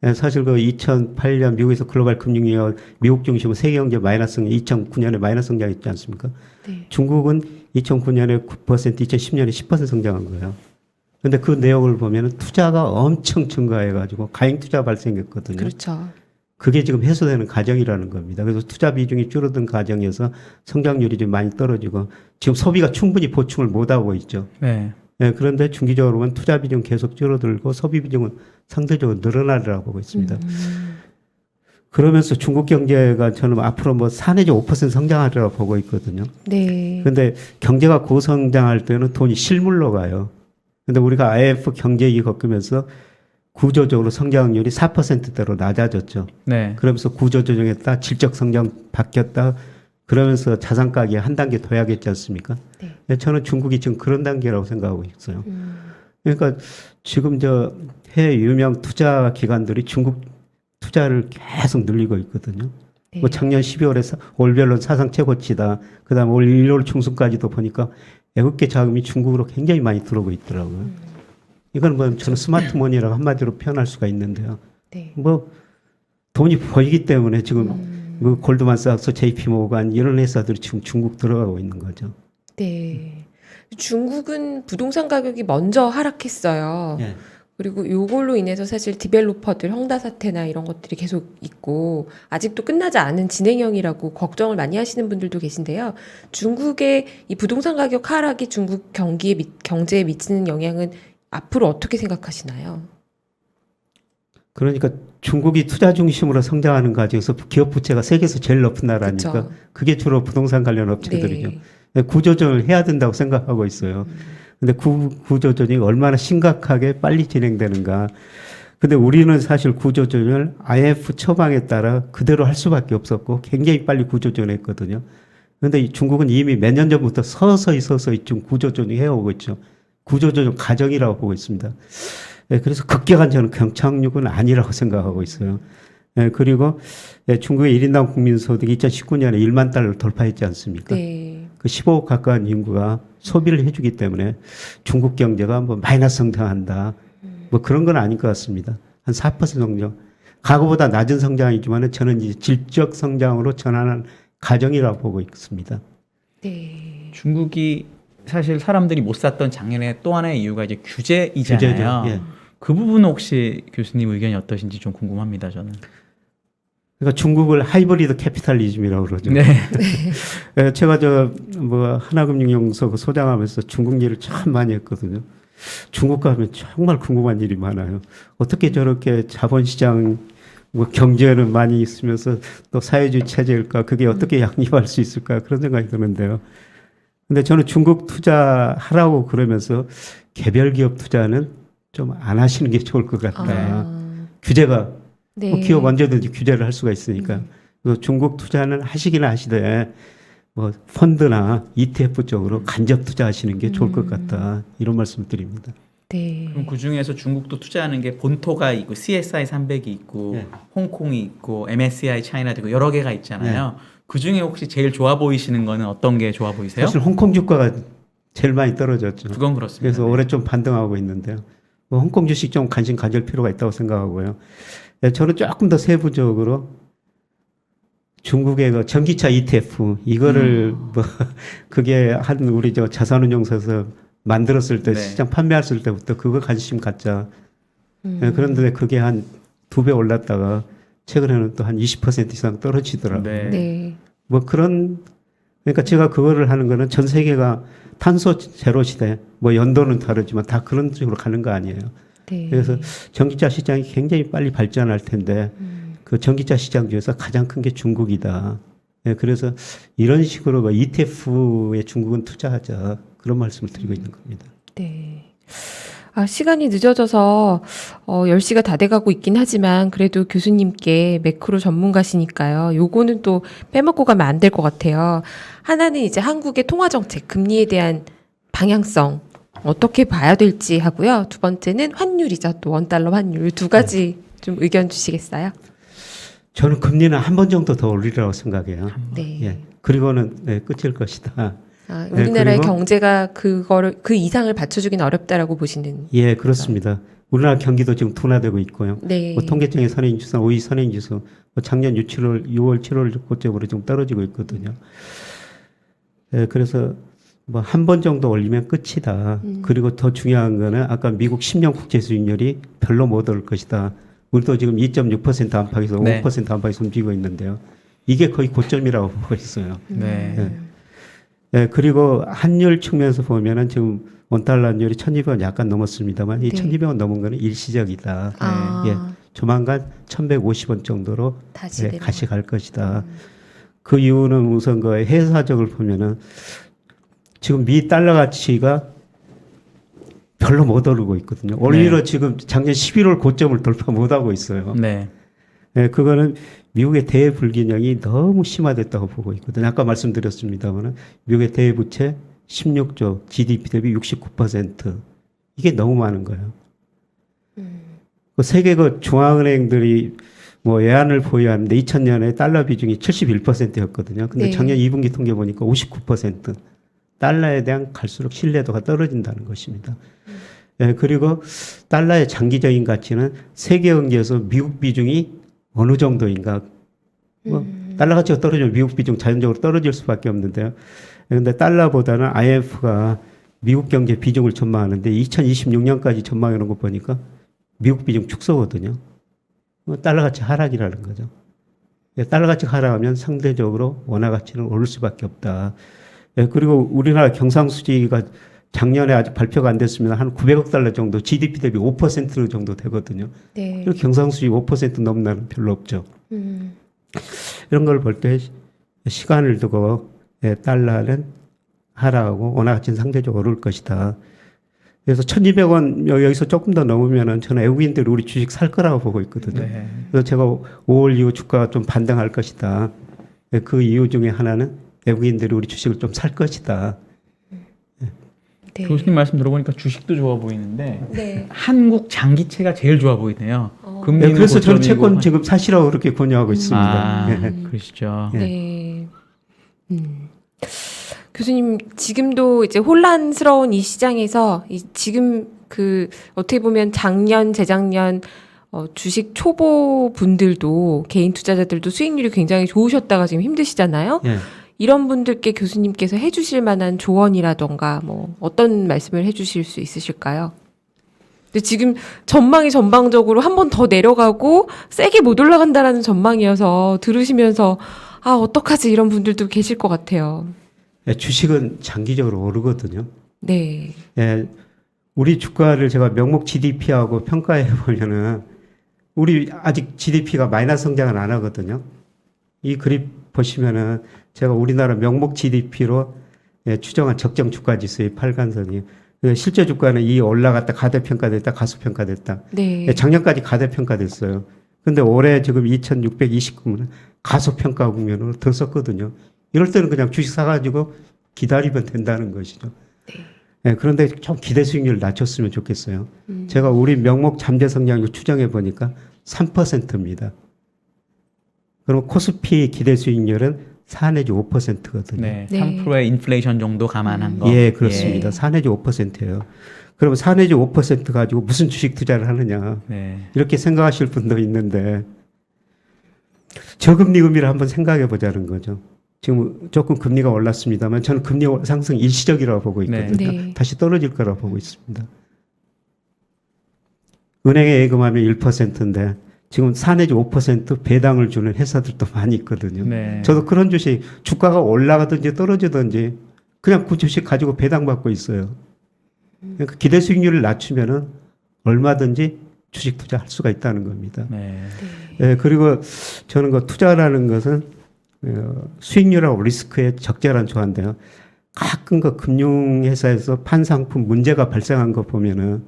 네, 사실 그 2008년 미국에서 글로벌 금융위기 미국 중심으로 세계 경제 마이너스 성장, 2009년에 마이너스 성장했지 않습니까? 네. 중국은 2009년에 9%, 2010년에 10% 성장한 거예요. 근데 그 내용을 보면 투자가 엄청 증가해가지고 가행 투자 발생했거든요. 그렇죠. 그게 지금 해소되는 과정이라는 겁니다. 그래서 투자 비중이 줄어든 과정에서 성장률이 좀 많이 떨어지고 지금 소비가 충분히 보충을 못하고 있죠. 네. 네, 그런데 중기적으로 보면 투자 비중 계속 줄어들고 소비 비중은 상대적으로 늘어나리라고 보고 있습니다. 그러면서 중국 경제가 저는 앞으로 뭐 4 내지 5% 성장하리라고 보고 있거든요. 네. 그런데 경제가 고성장할 때는 돈이 실물로 가요. 근데 우리가 IMF 경제위기 겪으면서 구조적으로 성장률이 4%대로 낮아졌죠. 네. 그러면서 구조 조정했다, 질적 성장 바뀌었다, 그러면서 자산 가격이 한 단계 더 하겠지 않습니까? 네. 저는 중국이 지금 그런 단계라고 생각하고 있어요. 그러니까 지금 저 해외 유명 투자 기관들이 중국 투자를 계속 늘리고 있거든요. 네. 뭐 작년 12월에 올별론 사상 최고치다. 그다음 올 1월 중순까지도 보니까 외국계 자금이 중국으로 굉장히 많이 들어오고 있더라고요. 이건 뭐 저는 스마트머니라고 한마디로 표현할 수가 있는데요. 네. 뭐 돈이 보이기 때문에 지금 그 골드만삭스, JP 모간 이런 회사들이 지금 중국 들어가고 있는 거죠. 네. 중국은 부동산 가격이 먼저 하락했어요. 예. 그리고 요걸로 인해서 사실 디벨로퍼들 헝다 사태나 이런 것들이 계속 있고 아직도 끝나지 않은 진행형이라고 걱정을 많이 하시는 분들도 계신데요. 중국의 이 부동산 가격 하락이 중국 경제에 미치는 영향은 앞으로 어떻게 생각하시나요? 그러니까 중국이 투자 중심으로 성장하는 과정에서 기업 부채가 세계에서 제일 높은 나라니까 그쵸. 그게 주로 부동산 관련 업체들이죠. 네. 구조조정을 해야 된다고 생각하고 있어요. 근데 구조조정이 얼마나 심각하게 빨리 진행되는가. 근데 우리는 사실 구조조정을 IMF 처방에 따라 그대로 할 수밖에 없었고 굉장히 빨리 구조조정을 했거든요. 그런데 중국은 이미 몇 년 전부터 서서히 좀 구조조정 해오고 있죠. 구조조정 과정이라고 보고 있습니다. 예, 그래서 급격한 저는 경착륙은 아니라고 생각하고 있어요. 예, 그리고 중국의 1인당 국민소득이 2019년에 1만 달러를 돌파했지 않습니까? 네. 그 15억 가까운 인구가 소비를 해주기 때문에 중국 경제가 뭐 마이너스 성장한다. 뭐 그런 건 아닐 것 같습니다. 한 4% 성장. 과거보다 낮은 성장이지만 저는 이제 질적 성장으로 전환한 과정이라고 보고 있습니다. 네. 중국이 사실 사람들이 못 샀던 작년에 또 하나의 이유가 이제 규제이잖아요. 규제죠. 예. 그 부분은 혹시 교수님 의견이 어떠신지 좀 궁금합니다. 저는. 그러니까 중국을 하이브리드 캐피탈리즘이라고 그러죠. 네. 예, 제가 하나금융연구소 소장하면서 중국 일을 참 많이 했거든요. 중국 가면 정말 궁금한 일이 많아요. 어떻게 저렇게 자본시장 경제는 많이 있으면서 또 사회주의 체제일까? 그게 어떻게 양립할 수 있을까? 그런 생각이 드는데요. 근데 저는 중국 투자하라고 그러면서 개별 기업 투자는 좀 안 하시는 게 좋을 것 같다. 규제가 네. 뭐 기업 언제든지 규제를 할 수가 있으니까. 그래서 중국 투자는 하시기는 하시되 뭐 펀드나 ETF 쪽으로 간접 투자하시는 게 좋을 것 같다. 이런 말씀을 드립니다. 네. 그럼 그 중에서 중국도 투자하는 게 본토가 있고 CSI 300이 있고 네. 홍콩이 있고 MSCI 차이나도 있고 여러 개가 있잖아요. 그 중에 혹시 제일 좋아 보이시는 거는 어떤 게 좋아 보이세요? 사실 홍콩 주가가 제일 많이 떨어졌죠. 그건 그렇습니다. 그래서 올해 좀 반등하고 있는데요. 뭐 홍콩 주식 좀 관심 가질 필요가 있다고 생각하고요. 네, 저는 조금 더 세부적으로 중국의 그 전기차 ETF 이거를 뭐 그게 한 우리 저 자산운용사에서 만들었을 때 네. 시장 판매했을 때부터 그거 관심 갖자. 네, 그런데 그게 한 2배 올랐다가 최근에는 또 한 20% 이상 떨어지더라고요. 네. 네. 뭐 그러니까 제가 그거를 하는 거는 전 세계가 탄소 제로 시대, 뭐 연도는 다르지만 다 그런 쪽으로 가는 거 아니에요. 네. 그래서 전기차 시장이 굉장히 빨리 발전할 텐데 그 전기차 시장 중에서 가장 큰 게 중국이다. 예, 그래서 이런 식으로 그 ETF에 중국은 투자하자 그런 말씀을 드리고 있는 겁니다. 네. 아, 시간이 늦어져서 10시가 다 돼가고 있긴 하지만 그래도 교수님께 매크로 전문가시니까요. 요거는 또 빼먹고 가면 안 될 것 같아요. 하나는 이제 한국의 통화정책, 금리에 대한 방향성 어떻게 봐야 될지 하고요. 두 번째는 환율이죠. 또 원달러 환율. 두 가지 좀 의견 주시겠어요? 저는 금리는 한 번 정도 더 올리라고 생각해요. 네. 예. 그리고는 네, 끝일 것이다. 아, 네, 우리나라의 그리고- 경제가 그 이상을 받쳐주기는 어렵다라고 보시는. 예, 그렇습니다. 우리나라 경기도 지금 둔화되고 있고요. 네. 뭐 통계청의 선행지수, 오이 선행지수, 뭐 작년 6월, 7월 고점으로 좀 떨어지고 있거든요. 예, 그래서 뭐 한 번 정도 올리면 끝이다. 그리고 더 중요한 거는 아까 미국 10년 국채 수익률이 별로 못 오를 것이다. 우리도 지금 2.6% 안팎에서 네. 5% 안팎에서 움직이고 있는데요. 이게 거의 고점이라고 보고 있어요. 네. 예, 그리고 환율 측면에서 보면은 지금 원달러 환율이 1,200원 약간 넘었습니다만 이 네. 1,200원 넘은 거는 일시적이다. 아, 예, 조만간 1,150원 정도로 다시 예, 내려. 다시 갈 것이다. 그 이유는 우선 그 회사적을 보면은 지금 미 달러 가치가 별로 못 오르고 있거든요. 오히려 지금 작년 11월 고점을 돌파 못 하고 있어요. 네. 예, 그거는 미국의 대불균형이 너무 심화됐다고 보고 있거든요. 아까 말씀드렸습니다만 미국의 대부채 16조, GDP 대비 69%. 이게 너무 많은 거예요. 그 세계 그 중앙은행들이 뭐 외환을 보유하는데 2000년에 달러 비중이 71%였거든요. 근데 네. 작년 2분기 통계 보니까 59%. 달러에 대한 갈수록 신뢰도가 떨어진다는 것입니다. 예, 그리고 달러의 장기적인 가치는 세계 경제에서 미국 비중이 어느 정도인가. 뭐 달러 가치가 떨어지면 미국 비중 자연적으로 떨어질 수밖에 없는데요. 그런데 달러보다는 IMF가 미국 경제 비중을 전망하는데 2026년까지 전망해 놓은 거 보니까 미국 비중 축소거든요. 달러 가치 하락이라는 거죠. 예, 달러 가치 하락하면 상대적으로 원화 가치는 오를 수밖에 없다. 예, 그리고 우리나라 경상수지가 작년에 아직 발표가 안 됐으면 한 900억 달러 정도 GDP 대비 5% 정도 되거든요. 네. 경상수지 5% 넘는 나라는 별로 없죠. 이런 걸 볼 때 시간을 두고 달러는 하락하고 원화 가치는 상대적으로 오를 것이다. 그래서 1,200원 여기서 조금 더 넘으면은 저는 외국인들이 우리 주식 살 거라고 보고 있거든요. 네. 그래서 제가 5월 이후 주가가 좀 반등할 것이다. 그 이유 중에 하나는 외국인들이 우리 주식을 좀 살 것이다. 네. 교수님 말씀 들어보니까 주식도 좋아 보이는데 네. 한국 장기채가 제일 좋아 보이네요. 네, 금리는 그래서 저는 고점이고 채권 지금 사시라고 그렇게 권유하고 있습니다. 아, 예. 그러시죠. 네. 교수님 지금도 이제 혼란스러운 이 시장에서 지금 그 어떻게 보면 작년, 재작년 주식 초보 분들도 개인 투자자들도 수익률이 굉장히 좋으셨다가 지금 힘드시잖아요. 예. 이런 분들께 교수님께서 해주실 만한 조언이라던가 뭐 어떤 말씀을 해주실 수 있으실까요? 근데 지금 전망이 전방적으로 한 번 더 내려가고 세게 못 올라간다라는 전망이어서 들으시면서 아 어떡하지 이런 분들도 계실 것 같아요. 예, 주식은 장기적으로 오르거든요. 네. 예, 우리 주가를 제가 명목 GDP하고 평가해 보면은 우리 아직 GDP가 마이너스 성장을 안 하거든요. 이 그립 보시면은 제가 우리나라 명목 GDP로 추정한 적정 주가 지수의 팔간선이 실제 주가는 이 올라갔다 가대평가됐다 가소평가됐다. 네. 작년까지 가대평가됐어요. 근데 올해 지금 2,629면 가소평가 국면으로 들었었거든요. 이럴 때는 그냥 주식 사가지고 기다리면 된다는 것이죠. 네, 그런데 좀 기대 수익률을 낮췄으면 좋겠어요. 제가 우리 명목 잠재 성장률 추정해 보니까 3%입니다. 그럼 코스피 기대 수익률은 4 내지 5%거든요. 네, 네. 3%의 인플레이션 정도 감안한 거. 예, 그렇습니다. 4 내지 5%예요. 그럼 4 내지 5% 가지고 무슨 주식 투자를 하느냐. 네. 이렇게 생각하실 분도 있는데 저금리금리를 한번 생각해 보자는 거죠. 지금 조금 금리가 올랐습니다만 저는 금리 상승 일시적이라고 보고 있거든요. 네. 다시 떨어질 거라고 보고 있습니다. 은행에 예금하면 1%인데 지금 4 내지 5% 배당을 주는 회사들도 많이 있거든요. 네. 저도 그런 주식 주가가 올라가든지 떨어지든지 그냥 그 주식 가지고 배당받고 있어요. 그러니까 기대 수익률을 낮추면은 얼마든지 주식 투자할 수가 있다는 겁니다. 네. 예, 그리고 저는 그 투자라는 것은 수익률하고 리스크의 적절한 조화인데요. 가끔 그 금융회사에서 판 상품 문제가 발생한 거 보면은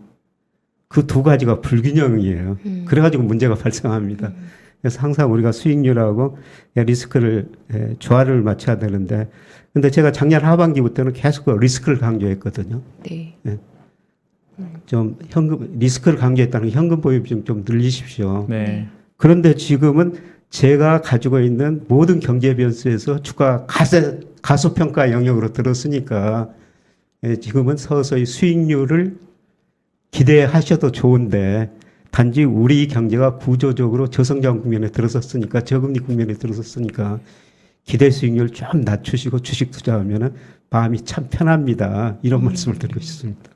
그 두 가지가 불균형이에요. 그래가지고 문제가 발생합니다. 그래서 항상 우리가 수익률하고 리스크를 조화를 맞춰야 되는데, 근데 제가 작년 하반기부터는 계속 그 리스크를 강조했거든요. 네. 좀 현금 리스크를 강조했다는 게 현금 보유 좀 늘리십시오. 네. 그런데 지금은 제가 가지고 있는 모든 경제 변수에서 주가 가소평가 영역으로 들었으니까 지금은 서서히 수익률을 기대하셔도 좋은데 단지 우리 경제가 구조적으로 저성장 국면에 들어섰으니까 저금리 국면에 들어섰으니까 기대 수익률 좀 낮추시고 주식 투자하면은 마음이 참 편합니다. 이런 말씀을 드리고 싶습니다.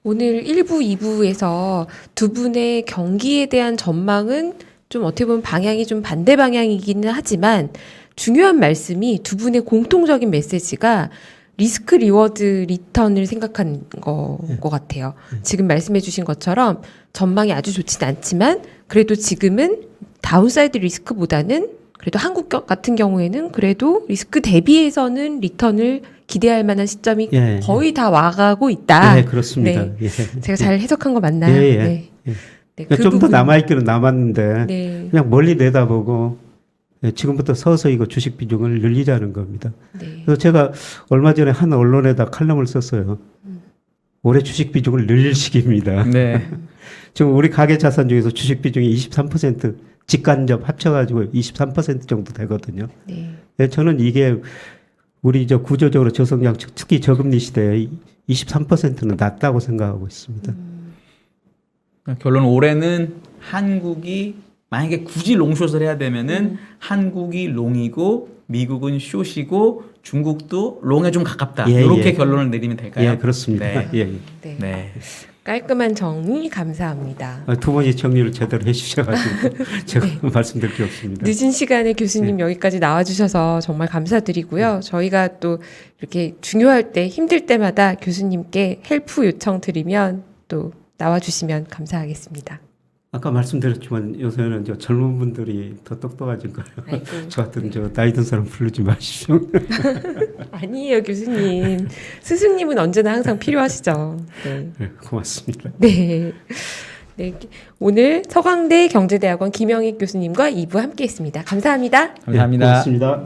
오늘 1부, 2부에서 두 분의 경기에 대한 전망은 좀 어떻게 보면 방향이 좀 반대 방향이기는 하지만 중요한 말씀이 두 분의 공통적인 메시지가 리스크 리워드 리턴을 생각한 것 같아요. 지금 말씀해 주신 것처럼 전망이 아주 좋지는 않지만 그래도 지금은 다운사이드 리스크보다는 그래도 한국 같은 경우에는 그래도 리스크 대비해서는 리턴을 기대할 만한 시점이 예, 거의 다 와가고 있다. 네, 그렇습니다. 네. 예. 제가 잘 해석한 거 맞나요? 예, 예. 네. 예. 네, 좀 더 부분. 남아있기는 남았는데 네. 그냥 멀리 내다보고 지금부터 서서히 이거 주식 비중을 늘리자는 겁니다. 네. 그래서 제가 얼마 전에 한 언론에다 칼럼을 썼어요. 올해 주식 비중을 늘릴 시기입니다. 네. 지금 우리 가계 자산 중에서 주식 비중이 23% 직간접 합쳐가지고 23% 정도 되거든요. 네. 네, 저는 이게 우리 구조적으로 저성장 특히 저금리 시대에 23%는 낮다고 생각하고 있습니다. 결론 올해는 한국이 만약에 굳이 롱숏을 해야 되면은 한국이 롱이고 미국은 숏이고 중국도 롱에 좀 가깝다. 예, 이렇게 예. 결론을 내리면 될까요? 예, 그렇습니다. 네. 예, 예. 네. 네. 깔끔한 정리 감사합니다. 두 번째 정리를 제대로 해주셔가지고 제가 말씀드릴 게 없습니다. 늦은 시간에 교수님 여기까지 나와주셔서 정말 감사드리고요. 저희가 또 이렇게 중요할 때 힘들 때마다 교수님께 헬프 요청 드리면 또 나와주시면 감사하겠습니다. 아까 말씀드렸지만 요새는 이제 젊은 분들이 더 똑똑해진 거예요. 아이고. 저 같은 저 나이 든 사람 부르지 마십시오. 아니에요, 교수님. 스승님은 언제나 항상 필요하시죠. 네. 네, 고맙습니다. 네. 네. 오늘 서강대 경제대학원 김영익 교수님과 2부 함께 했습니다. 감사합니다. 감사합니다. 네, 고맙습니다.